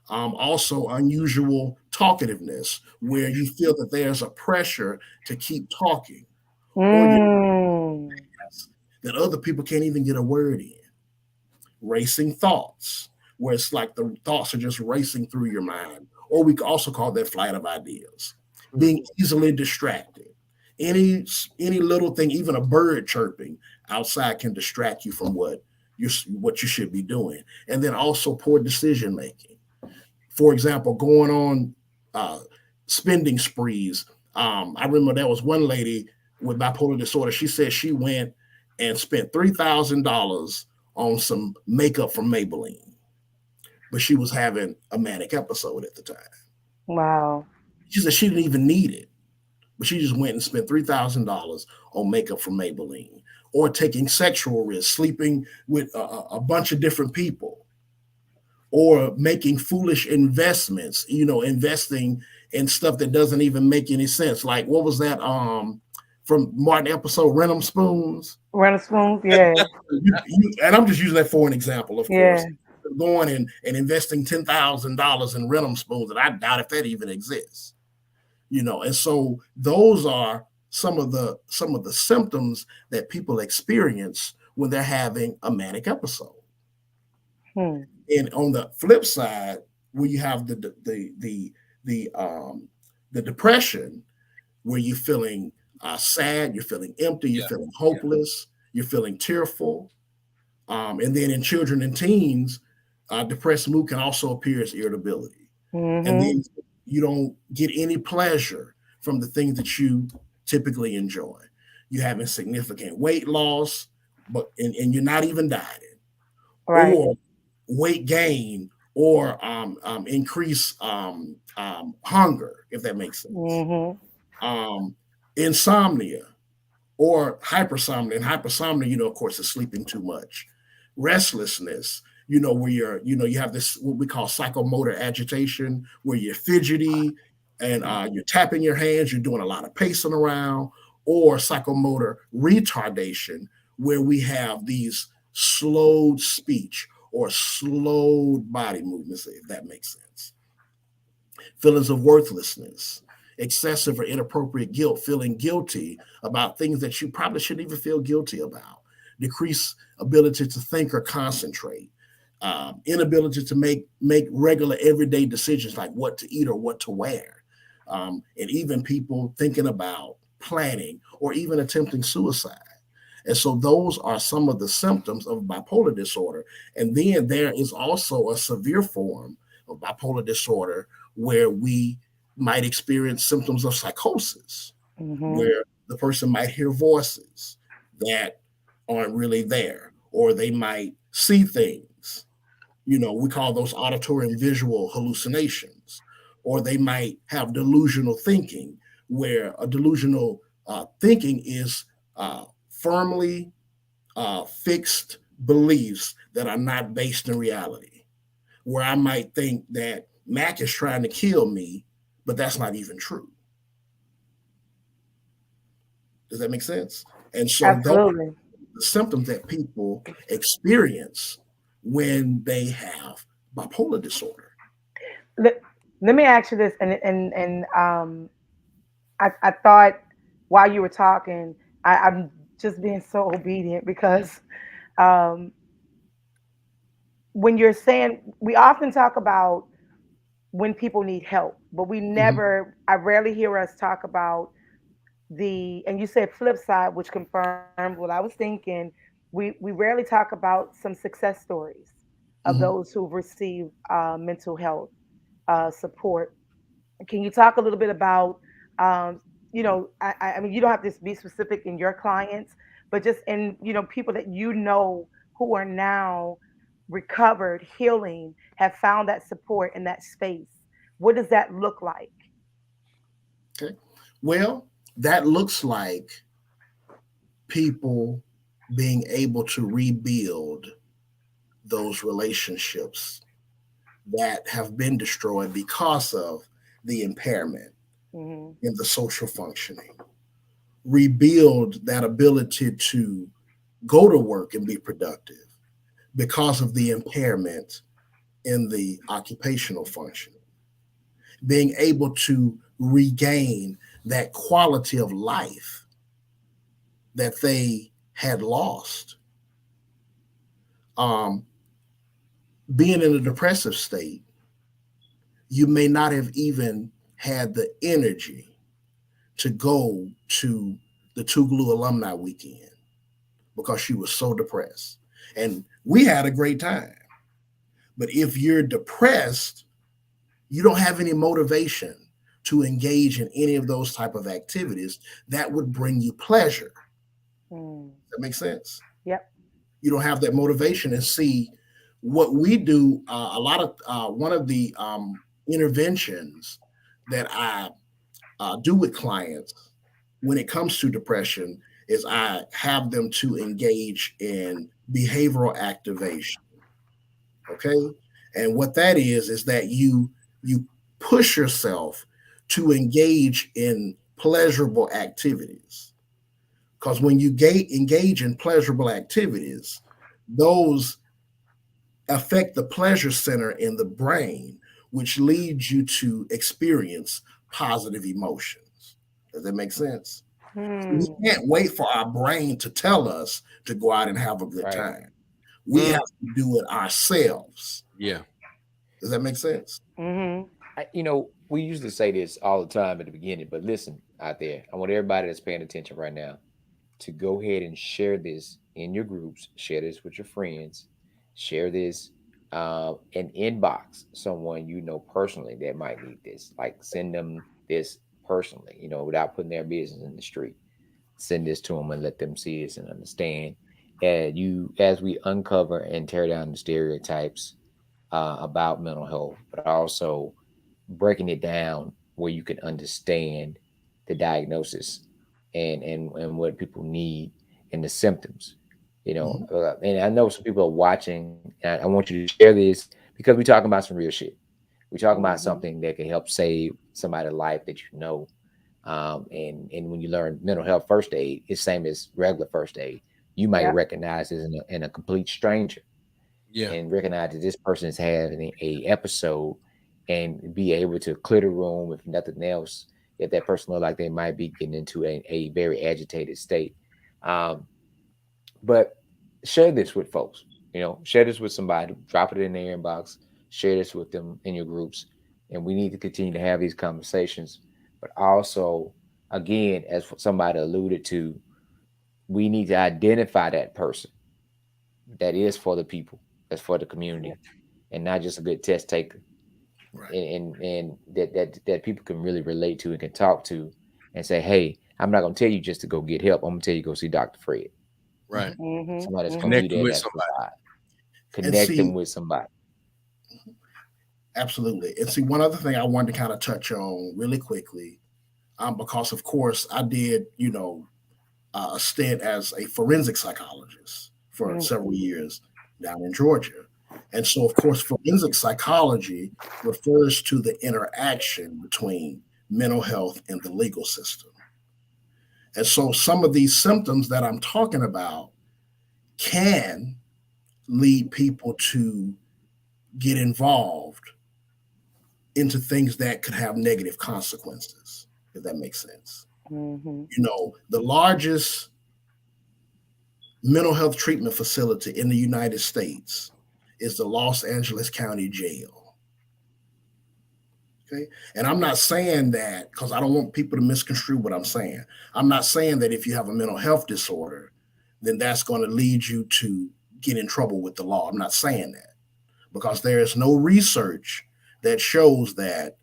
Also, unusual talkativeness, where you feel that there's a pressure to keep talking, or that other people can't even get a word in. Racing thoughts, where it's like the thoughts are just racing through your mind, or we also call that flight of ideas. Being easily distracted. Any little thing, even a bird chirping outside, can distract you from what you should be doing. And then also poor decision making. For example, going on spending sprees. I remember there was one lady with bipolar disorder. She said she went and spent $3,000 on some makeup from Maybelline, but she was having a manic episode at the time. Wow. She said she didn't even need it, but she just went and spent $3,000 on makeup from Maybelline, or taking sexual risks, sleeping with a bunch of different people, or making foolish investments, you know, investing in stuff that doesn't even make any sense. Like, what was that from Martin episode, Rent 'em Spoons? Rent 'em Spoons, yeah. And I'm just using that for an example, of course. Going and investing $10,000 in Rent 'em Spoons, and I doubt if that even exists. You know, and so those are some of the symptoms that people experience when they're having a manic episode. And on the flip side, when you have the depression, where you're feeling sad, you're feeling empty, you're feeling hopeless, you're feeling tearful. And then in children and teens, depressed mood can also appear as irritability. And Mm-hmm. then you don't get any pleasure from the things that you typically enjoy. You're having significant weight loss, and you're not even dieting, Right. or weight gain, or increase hunger, if that makes sense. Mm-hmm. Um, insomnia or hypersomnia. And hypersomnia, of course, is sleeping too much. Restlessness, where you have this what we call psychomotor agitation, where you're fidgety and you're tapping your hands, you're doing a lot of pacing around, or psychomotor retardation, where we have these slowed speech or slowed body movements, if that makes sense. Feelings of worthlessness, excessive or inappropriate guilt, feeling guilty about things that you probably shouldn't even feel guilty about, decreased ability to think or concentrate, inability to make regular everyday decisions like what to eat or what to wear, and even people thinking about planning or even attempting suicide. And so those are some of the symptoms of bipolar disorder. And then there is also a severe form of bipolar disorder where we might experience symptoms of psychosis, Mm-hmm. where the person might hear voices that aren't really there, or they might see things. We call those auditory and visual hallucinations, or they might have delusional thinking, where a delusional thinking is firmly fixed beliefs that are not based in reality, where I might think that Mac is trying to kill me, but that's not even true. Does that make sense? And so those Absolutely. are the symptoms that people experience when they have bipolar disorder. Let, let me ask you this, and I thought while you were talking, I'm just being so obedient because um, when you're saying, we often talk about when people need help, but Mhm. I rarely hear us talk about and you said flip side, which confirmed what I was thinking. We rarely talk about some success stories of Mhm. those who've received mental health support. Can you talk a little bit about, um, I mean, you don't have to be specific in your clients, but just in, people that who are now recovered, healing, have found that support in that space. What does that look like? Okay. Well, that looks like people being able to rebuild those relationships that have been destroyed because of the impairment Hmm. in the social functioning, rebuild that ability to go to work and be productive because of the impairment in the occupational function, being able to regain that quality of life that they had lost. Um, Being in a depressive state, you may not have even had the energy to go to the Tougaloo Alumni Weekend because she was so depressed. And we had a great time. But if you're depressed, you don't have any motivation to engage in any of those type of activities that would bring you pleasure. Mm. That makes sense. Yep. You don't have that motivation. And see, what we do, a lot of one of the interventions that I do with clients when it comes to depression is I have them to engage in behavioral activation. Okay. And what that is that you push yourself to engage in pleasurable activities. Because when you engage in pleasurable activities, those affect the pleasure center in the brain, which leads you to experience positive emotions. Does that make sense? We Mm. can't wait for our brain to tell us to go out and have a good Right. time. We Mm, have to do it ourselves. yeah. Does that make sense? Hmm. We usually say this all the time at the beginning, but listen out there, I want everybody that's paying attention right now to go ahead and share this in your groups, share this with your friends, share this and inbox someone you know personally that might need this. Like send them this personally, without putting their business in the street. Send this to them and let them see this and understand. As we uncover and tear down the stereotypes about mental health, but also breaking it down where you can understand the diagnosis and what people need and the symptoms. And I know some people are watching, and I want you to share this because we're talking about some real shit. We're talking about something that can help save somebody's life that you know. And when you learn mental health first aid, it's same as regular first aid. You might recognize this in a complete stranger, and recognize that this person is having a episode, and be able to clear the room if nothing else. If that person look like they might be getting into a very agitated state, but share this with folks. Share this with somebody. Drop it in their inbox. Share this with them in your groups, and we need to continue to have these conversations. But also, again, as somebody alluded to, we need to identify that person that is for the people, that's for the community, and not just a good test taker. Right. And that people can really relate to and can talk to, and say, hey, I'm not gonna tell you just to go get help. I'm gonna tell you go see Dr. Fred. Right. Somebody that's gonna be Connecting there. with That's somebody. Connect them with somebody. Absolutely. And see, one other thing I wanted to kind of touch on really quickly, because of course I did, a stint as a forensic psychologist for several years down in Georgia. And so, of course, forensic psychology refers to the interaction between mental health and the legal system. And so some of these symptoms that I'm talking about can lead people to get involved into things that could have negative consequences, if that makes sense. The largest mental health treatment facility in the United States is the Los Angeles County Jail. Okay. And I'm not saying that because I don't want people to misconstrue what I'm saying. I'm not saying that if you have a mental health disorder, then that's going to lead you to get in trouble with the law. I'm not saying that, because there is no research that shows that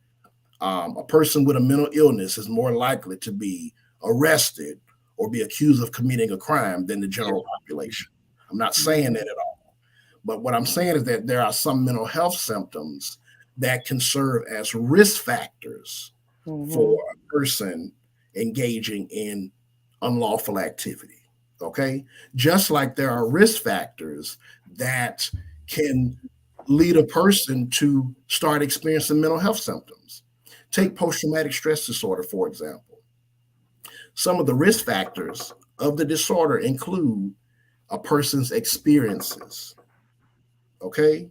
a person with a mental illness is more likely to be arrested or be accused of committing a crime than the general population. I'm not saying that at all. But what I'm saying is that there are some mental health symptoms that can serve as risk factors for a person engaging in unlawful activity. Okay. Just like there are risk factors that can lead a person to start experiencing mental health symptoms. Take post-traumatic stress disorder, for example. Some of the risk factors of the disorder include a person's experiences, okay?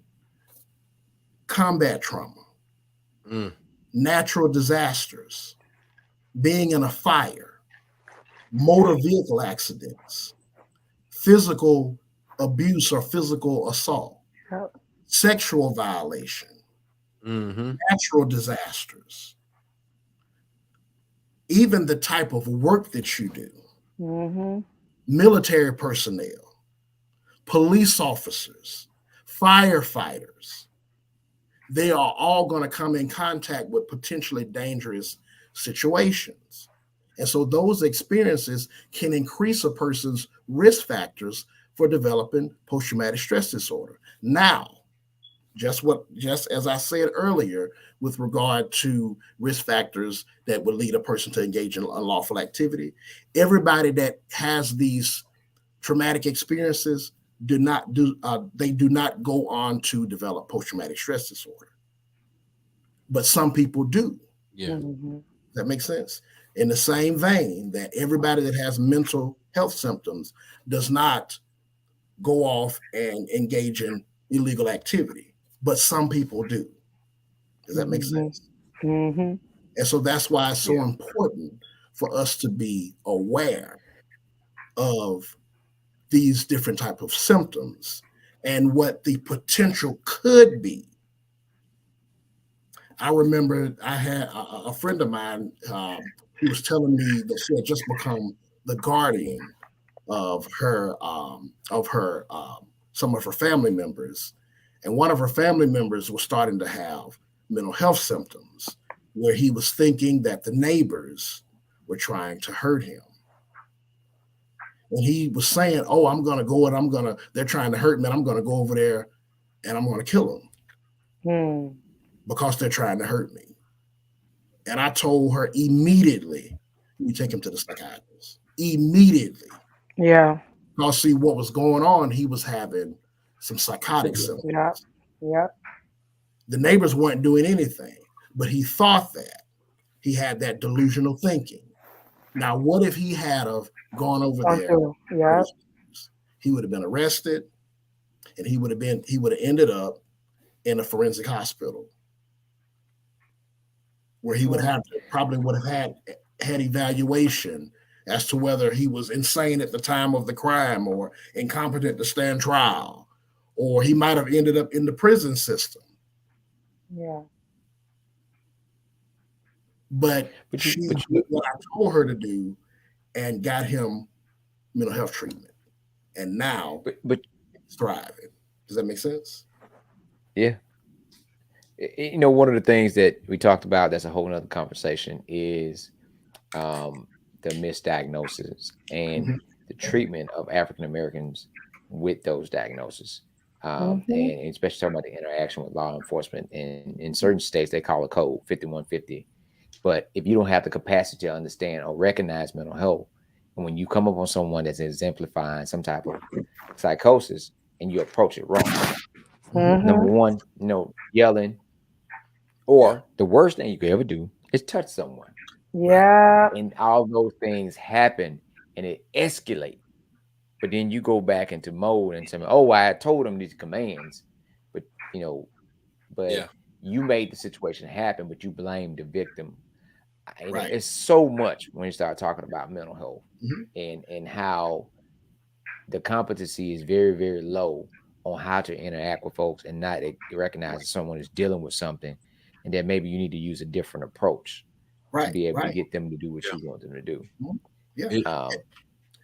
Combat trauma, natural disasters, being in a fire, motor vehicle accidents, physical abuse or physical assault, sexual violation, natural disasters, even the type of work that you do, military personnel, police officers, firefighters. They are all going to come in contact with potentially dangerous situations. And so those experiences can increase a person's risk factors for developing post-traumatic stress disorder. Now, just as I said earlier, with regard to risk factors that would lead a person to engage in unlawful activity, everybody that has these traumatic experiences do not go on to develop post-traumatic stress disorder. But some people do. Yeah. Does that make sense? In the same vein that everybody that has mental health symptoms does not go off and engage in illegal activity, but some people do. Does that make sense? And so that's why it's so important for us to be aware of these different type of symptoms and what the potential could be. I remember I had a friend of mine who was telling me that she had just become the guardian of her some of her family members, And one of her family members was starting to have mental health symptoms where he was thinking that the neighbors were trying to hurt him. And he was saying, oh, I'm going to go and they're trying to hurt me. And I'm going to go over there and I'm going to kill them because they're trying to hurt me. And I told her immediately, you take him to the psychiatrist. Immediately. Yeah. Because see what was going on, he was having some psychotic symptoms. Yeah. The neighbors weren't doing anything, but he thought that. He had that delusional thinking. Now, what if he had gone over there? Yeah. He would have been arrested, and he would have ended up in a forensic hospital where he would have had evaluation as to whether he was insane at the time of the crime or incompetent to stand trial, or he might have ended up in the prison system. Yeah. But she did what I told her to do and got him mental health treatment. And now but he's thriving. Does that make sense? Yeah. You know, one of the things that we talked about, that's a whole nother conversation, is the misdiagnosis and the treatment of African Americans with those diagnoses. And especially talking about the interaction with law enforcement. And in certain states, they call it code 5150. But if you don't have the capacity to understand or recognize mental health, and when you come up on someone that's exemplifying some type of psychosis and you approach it wrong, number one, yelling, or the worst thing you could ever do is touch someone. Yeah. And all those things happen and it escalates. But then you go back into mode and tell me, oh, I told them these commands, but you made the situation happen, but you blame the victim. It's so much when you start talking about mental health and how the competency is very, very low on how to interact with folks and not recognize that someone is dealing with something and that maybe you need to use a different approach to be able to get them to do what you want them to do.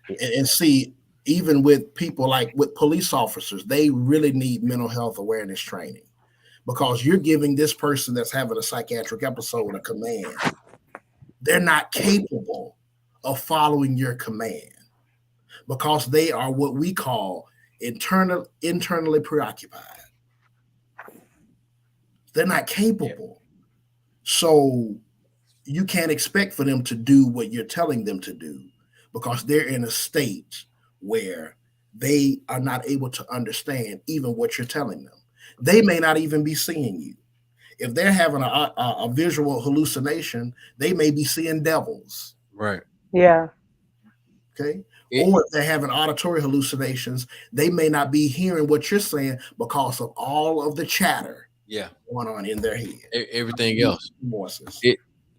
And see, even with people like with police officers, they really need mental health awareness training because you're giving this person that's having a psychiatric episode a command. They're not capable of following your command because they are what we call internally preoccupied. They're not capable. So you can't expect for them to do what you're telling them to do because they're in a state where they are not able to understand even what you're telling them. They may not even be seeing you. If they're having a visual hallucination, they may be seeing devils. Right. Yeah. Okay. Or if they're having auditory hallucinations, they may not be hearing what you're saying because of all of the chatter going on in their head. Everything else.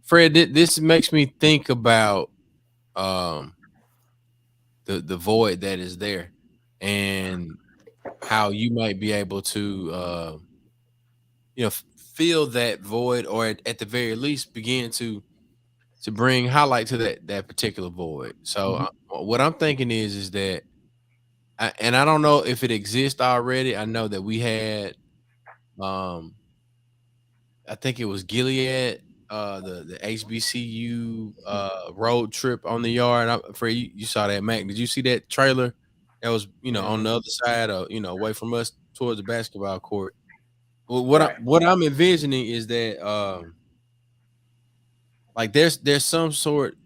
Fred, this makes me think about the void that is there and how you might be able to fill that void, or at the very least begin to bring highlight to that particular void. So what I'm thinking is that and I don't know if it exists already. I know that we had I think it was Gilead, the HBCU road trip on the yard. Fred, you saw that, Mac. Did you see that trailer? That was, on the other side of, away from us towards the basketball court. Well, what I'm envisioning is that like there's some sort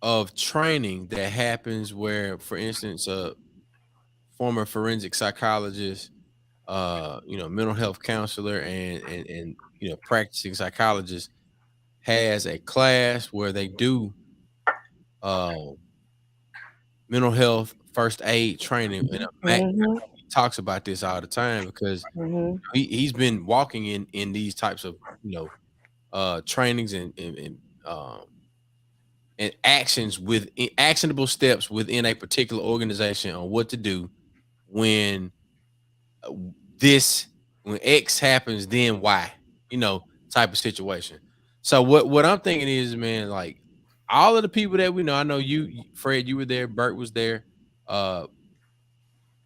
of training that happens where, for instance, a former forensic psychologist, mental health counselor and practicing psychologist has a class where they do mental health first aid training. And Mac talks about this all the time because he's been walking in these types of trainings and actions with actionable steps within a particular organization on what to do when when X happens, then Y, type of situation. So what I'm thinking is, man, like all of the people that we know, I know you, Fred, you were there, Bert was there,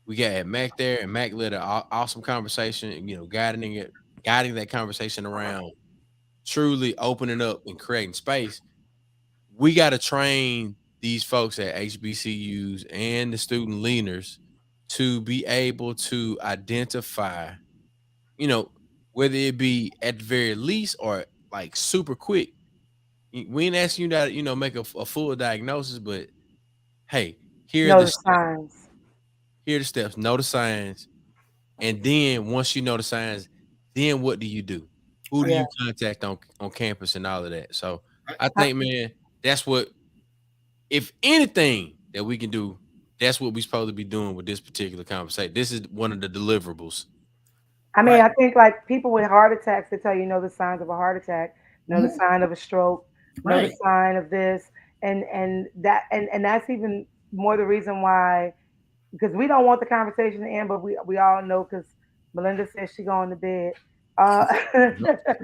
We got Mac there, and Mac led an awesome conversation. Guiding that conversation around truly opening up and creating space. We got to train these folks at HBCUs and the student leaders to be able to identify, you know, whether it be at the very least or like super quick. We ain't asking you to, make a full diagnosis, but hey, here are Know the the steps. signs. Here are the steps. Know the signs. And then once you know the signs, then what do you do? Who do Yeah. you contact on campus and all of that? So I I, think, man, that's what, if anything that we can do, that's what we're supposed to be doing with this particular conversation. This is one of the deliverables. I mean, Right. I think like people with heart attacks, they tell you know the signs of a heart attack, know the Mhm. sign of a stroke, know the Right. sign of this, and that's even more the reason why, because we don't want the conversation to end, but we all know because Melinda says she going to bed. Uh,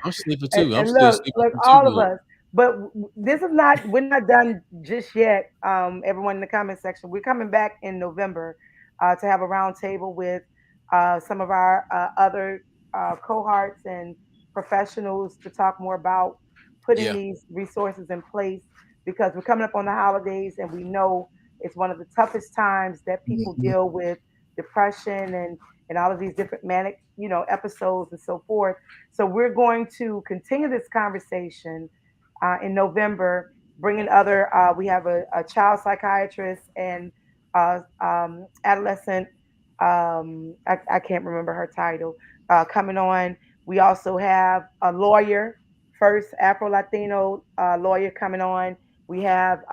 I'm sleeping and, too. I'm and still look, sleeping too all of good. us. But this is not. We're not done just yet. Everyone in the comment section, we're coming back in November to have a round table with some of our other cohorts and professionals to talk more about putting Yeah. these resources in place because we're coming up on the holidays and we know it's one of the toughest times that people Mhm. deal with depression and all of these different manic, episodes and so forth. So we're going to continue this conversation in November, bringing other. We have a child psychiatrist and adolescent. I can't remember her title. Coming on. We also have a lawyer, first Afro Latino lawyer coming on. We have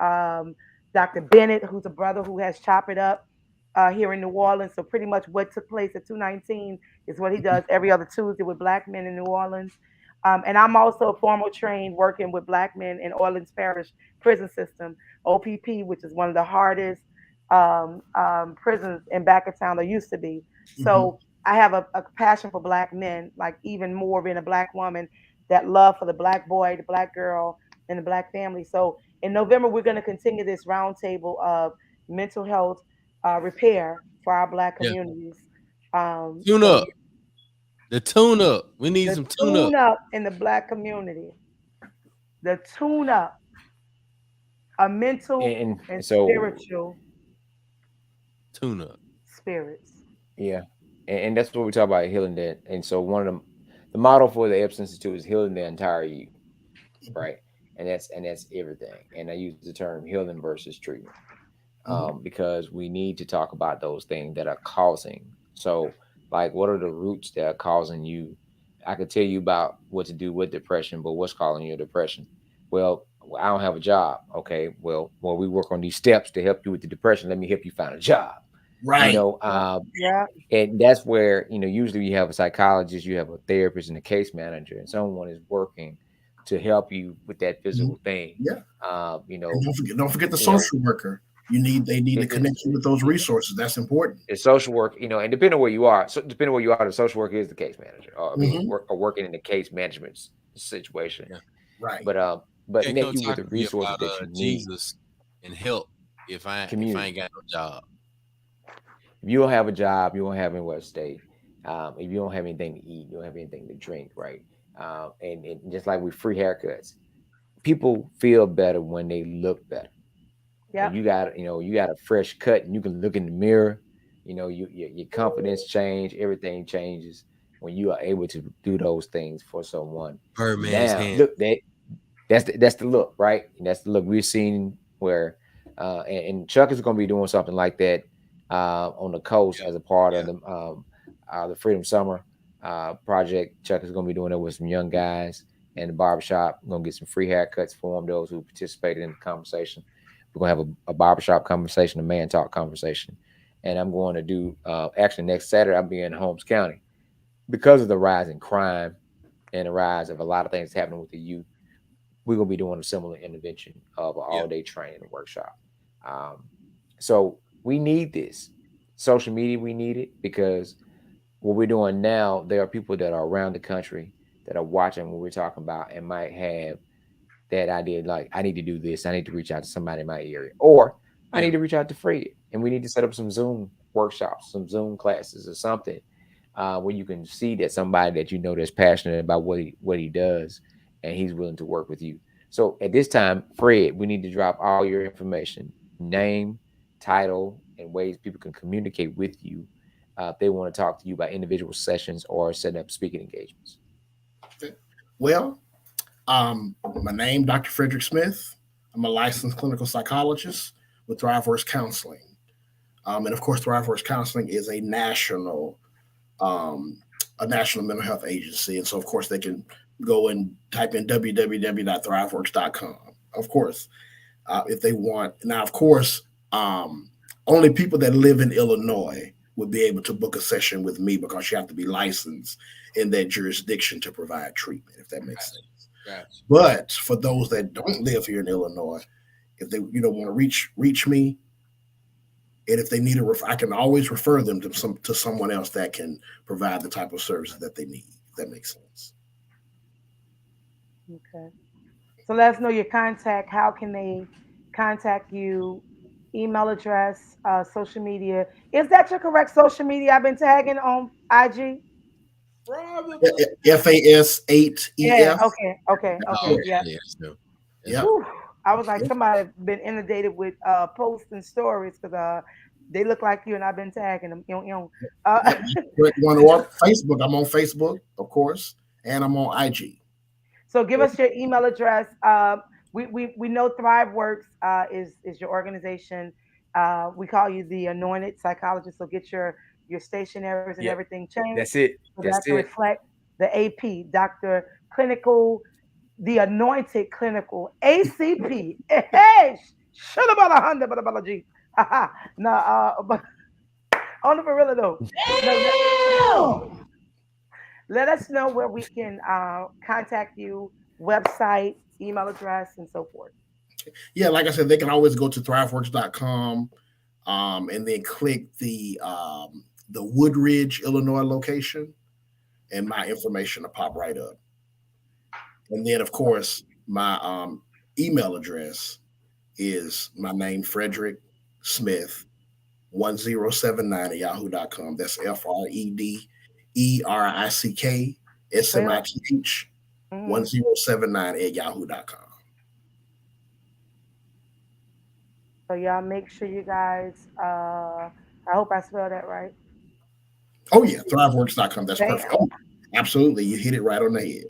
Dr. Bennett, who's a brother who has Chop It Up here in New Orleans. So pretty much what took place at 219 is what he does every other Tuesday with Black men in New Orleans. And I'm also formal trained working with Black men in Orleans Parish prison system, OPP, which is one of the hardest prisons in back of town. There used to be. Mhm. So I have a passion for Black men, like even more being a Black woman, that love for the Black boy, the Black girl, and the Black family. So in November, we're going to continue this roundtable of mental health repair for our Black Yeah. communities. Tune So up. The tune up. We need the some tune up. tune up in the Black community, the tune up, a mental And and so spiritual Tune up. spirits. yeah, and that's what we talk about healing that. And so one of the model for the Epps Institute is healing the entire you, Mhm. right? And that's everything. And I use the term healing versus treatment, Mhm. because we need to talk about those things that are causing. So, like, what are the roots that are causing you? I could tell you about what to do with depression, but what's causing your depression? Well, I don't have a job. Okay, well, we work on these steps to help you with the depression. Let me help you find a job. You Right. know, Yeah, yeah, and that's where, usually you have a psychologist, you have a therapist, and a case manager, and someone is working to help you with that Mhm. physical thing. Yeah. Um, you And know, don't forget the you know, social worker. They need to it, connect it's you with those resources. That's important. it's social work, and depending on where you are, so depending on where you are, the social worker is the case manager, or I mean, Hmm. working in the case management situation. Yeah. Right. But Can't connect come you with talk the to me resources about that you need. Jesus and help if I Community. ain't got no job. If you don't have a job, you don't have anywhere to stay. If you don't have anything to eat, you don't have anything to drink, right? And just like with free haircuts, people feel better when they look better. When yep, you got a fresh cut and you can look in the mirror, your confidence change, everything changes when you are able to do those things for someone. Birdman's Now, hand. look, that's the look, right? And that's the look we've seen where, and Chuck is going to be doing something like that on the coast Yeah. as a part of Yeah. the Freedom Summer project. Chuck is going to be doing it with some young guys in the barbershop. We're going to get some free haircuts for them, those who participated in the conversation. We're going to have a barbershop conversation, a man talk conversation. And I'm going to do, actually, next Saturday, I'll be in Holmes County because of the rise in crime and the rise of a lot of things happening with the youth. We're gonna be doing a similar intervention of an Yeah. all-day training workshop. Um, so we need this. Social media, we need it because what we're doing now, there are people that are around the country that are watching what we're talking about and might have that idea like, I need to do this, I need to reach out to somebody in my area, or I Yeah. need to reach out to Fred, and we need to set up some Zoom workshops, some Zoom classes or something, where you can see that somebody that you know that's passionate about what he does, and he's willing to work with you. So at this time, Fred, we need to drop all your information, name, title, and ways people can communicate with you if they want to talk to you about individual sessions or setting up speaking engagements. Well, my name, Dr. Frederick Smith. I'm a licensed clinical psychologist with Thriveworks Counseling. And of course, Thriveworks Counseling is a national mental health agency. And so, of course, they can go and type in www.thriveworks.com. Of course, if they want. Now, of course, only people that live in Illinois would be able to book a session with me because you have to be licensed in that jurisdiction to provide treatment, if that makes sense. Gotcha. But for those that don't live here in Illinois, if they want to reach me, and if they need I can always refer them to someone else that can provide the type of services that they need. If that makes sense. Okay. So let us know your contact. How can they contact you? Email address, social media. Is that your correct social media? I've been tagging on IG. FAS8EF. Yeah. Okay. Yeah. Yeah. I was like, somebody been inundated with posts and stories because they look like you, and I've been tagging them. One or Facebook. I'm on Facebook, of course, and I'm on IG. So give us your email address. We know Thriveworks is your organization. We call you the Anointed Psychologist. So get your stationaries and everything changed. That's it. So that's to reflect the AP, Dr. Clinical, the Anointed Clinical ACP. Hey, shut about 100, but G. No, but on the gorilla though. Let us know where we can contact you, website, email address, and so forth. Yeah, like I said, they can always go to thriveworks.com and then click the Woodridge, Illinois location, and my information will pop right up. And then, of course, my email address is my name, Frederick Smith, 1079 at yahoo.com. That's FREDERICK SMITH 1079 at yahoo.com. So y'all make sure you guys, I hope I spelled that right. Oh, yeah, thriveworks.com. That's perfect. Oh, absolutely. You hit it right on the head.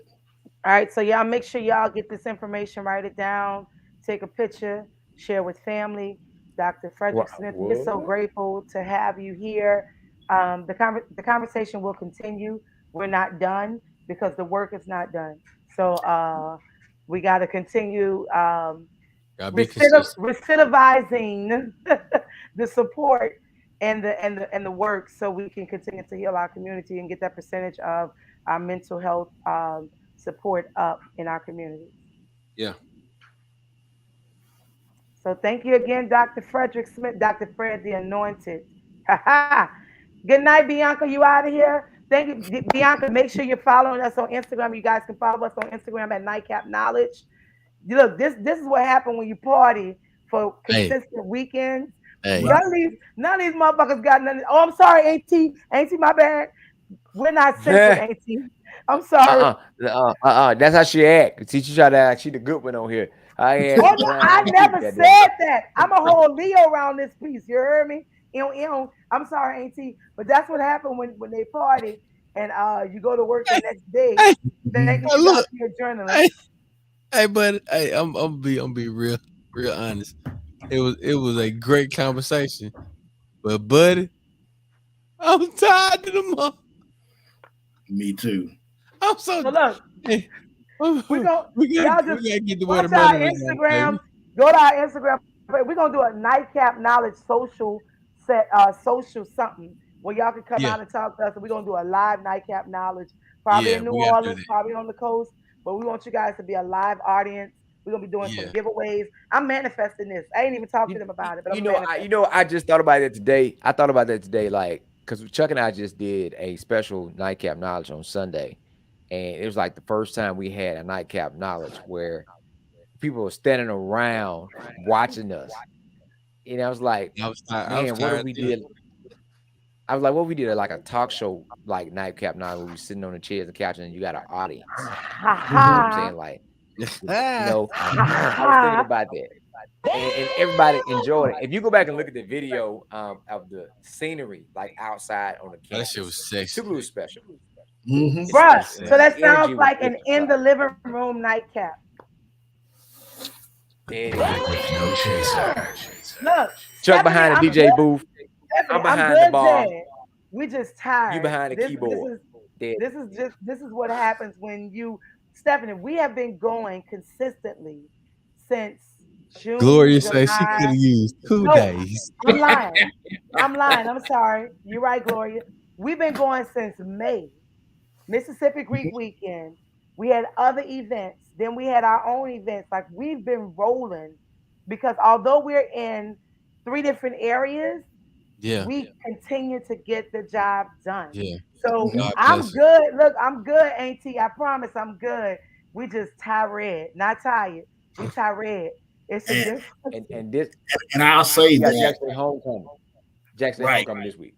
All right, so y'all make sure y'all get this information, write it down, take a picture, share with family. Dr. Frederick Smith, we're so grateful to have you here. The conversation will continue. We're not done because the work is not done. So we got to continue recidivizing the support and the work, so we can continue to heal our community and get that percentage of our mental health support up in our community. Yeah. So thank you again, Dr. Frederick Smith, Dr. Fred the Anointed. Good night, Bianca. You out of here? Thank you, Bianca. Make sure you're following us on Instagram. You guys can follow us on Instagram at Nightcap Knowledge. Look, this is what happened when you party for consistent weekends. Hey. None of these motherfuckers got nothing. Oh, I'm sorry, AT, my bad. We're not censored, AT. I'm sorry. That's how she act. See, she try to act. She the good one on here. I never said that. I'm a whole Leo around this piece. You heard me? I'm sorry, AT, but that's what happened when they party and you go to work the next day. Thank you for your journalist. But I'm be real honest. It was a great conversation, but buddy, I'm tired of them all. Me too. I'm so look. We gotta get the watch our Instagram. Go to our Instagram. We're gonna do a Nightcap Knowledge social something where y'all can come out and talk to us. And we're gonna do a live Nightcap Knowledge, probably in New Orleans, probably on the coast. But we want you guys to be a live audience. We're gonna be doing some giveaways. I'm manifesting this. I ain't even talked to them about it, but I just thought about it today. I thought about that today, like, because Chuck and I just did a special Nightcap Knowledge on Sunday. And it was like the first time we had a Nightcap Knowledge where people were standing around watching us. And I was like, man, what if we did? I was like, what we did like a talk show, like Nightcap Night, where we sitting on the chairs and couch, and you got an audience. You know what I'm saying? Like, I was thinking about that. And everybody enjoyed it. If you go back and look at the video of the scenery, like outside on the campus, that shit was sexy. Super special. Bruh, so that sounds like an in the living room nightcap. No chaser. Look, Chuck behind the DJ booth. I'm behind the bar. We just tired. You behind the keyboard. This is what happens when you, Stephanie. We have been going consistently since June. Gloria says she could have used 2 days. I'm lying. I'm sorry. You're right, Gloria. We've been going since May. Mississippi Greek Weekend. We had other events. Then we had our own events. Like, we've been rolling because although we're in 3 different areas, we continue to get the job done. So I'm good. Look, I'm good, Auntie. I promise I'm good. We just tired, not tired. We tired. It's a difference. And I'll say that Jackson homecoming this week.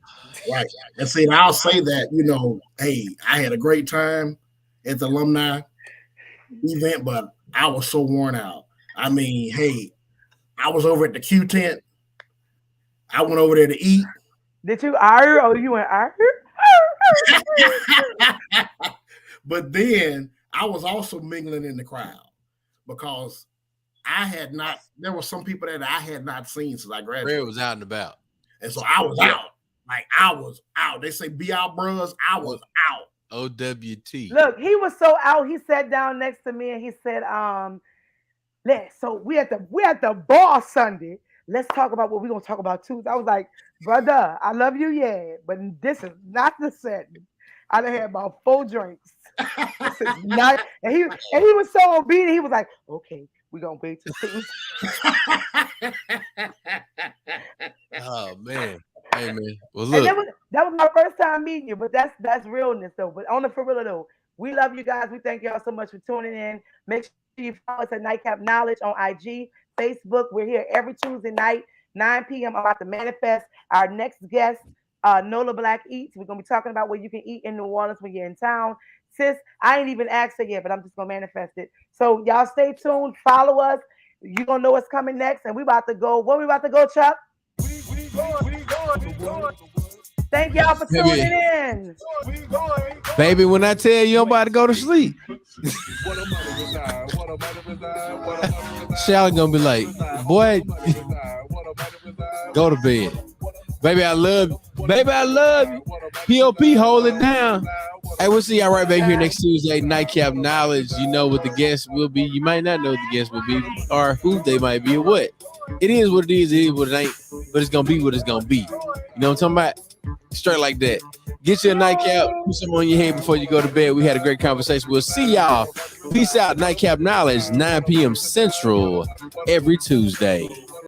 Right. And see, and I'll say that, you know, hey, I had a great time at the alumni event, but I was so worn out. I mean, hey, I was over at the Q tent. I went over there to eat. Did you argue? Oh, you went argue? But then I was also mingling in the crowd because there were some people that I had not seen since I graduated. Red was out and about. And so I was out. Like, I was out. They say be out, bros. I was out. OWT. Look, he was so out. He sat down next to me and he said, so we at the bar Sunday. Let's talk about what we're gonna talk about Tuesday. I was like, brother, I love you, but this is not the setting. I done had about 4 drinks. This is not, and he was so obedient. He was like, okay, we're gonna wait till Tuesday. Oh man. Hey man. Well, look. That was my first time meeting you, but that's realness though. But on the for real though, we love you guys. We thank y'all so much for tuning in. Make sure you follow us at Nightcap Knowledge on IG, Facebook. We're here every Tuesday night, 9 p.m. about to manifest our next guest, Nola Black Eats. We're gonna be talking about what you can eat in New Orleans when you're in town. Sis, I ain't even asked her yet, but I'm just gonna manifest it. So y'all stay tuned, follow us. You're gonna know what's coming next, and we about to go. Where we about to go, Chuck? We going. Thank y'all for tuning in. Baby, when I tell you I'm about to go to sleep, Shallon gonna be like, boy, go to bed. Baby, I love you. Baby, I love you. POP, hold it down. Hey, we'll see y'all right back here next Tuesday. Nightcap Knowledge. You know what the guests will be. You might not know what the guests will be or who they might be or what. It is what it is. It is what it ain't. But it's going to be what it's going to be. You know what I'm talking about? Straight like that. Get your nightcap. Put some on your head before you go to bed. We had a great conversation. We'll see y'all. Peace out. Nightcap Knowledge, 9 p.m. Central every Tuesday.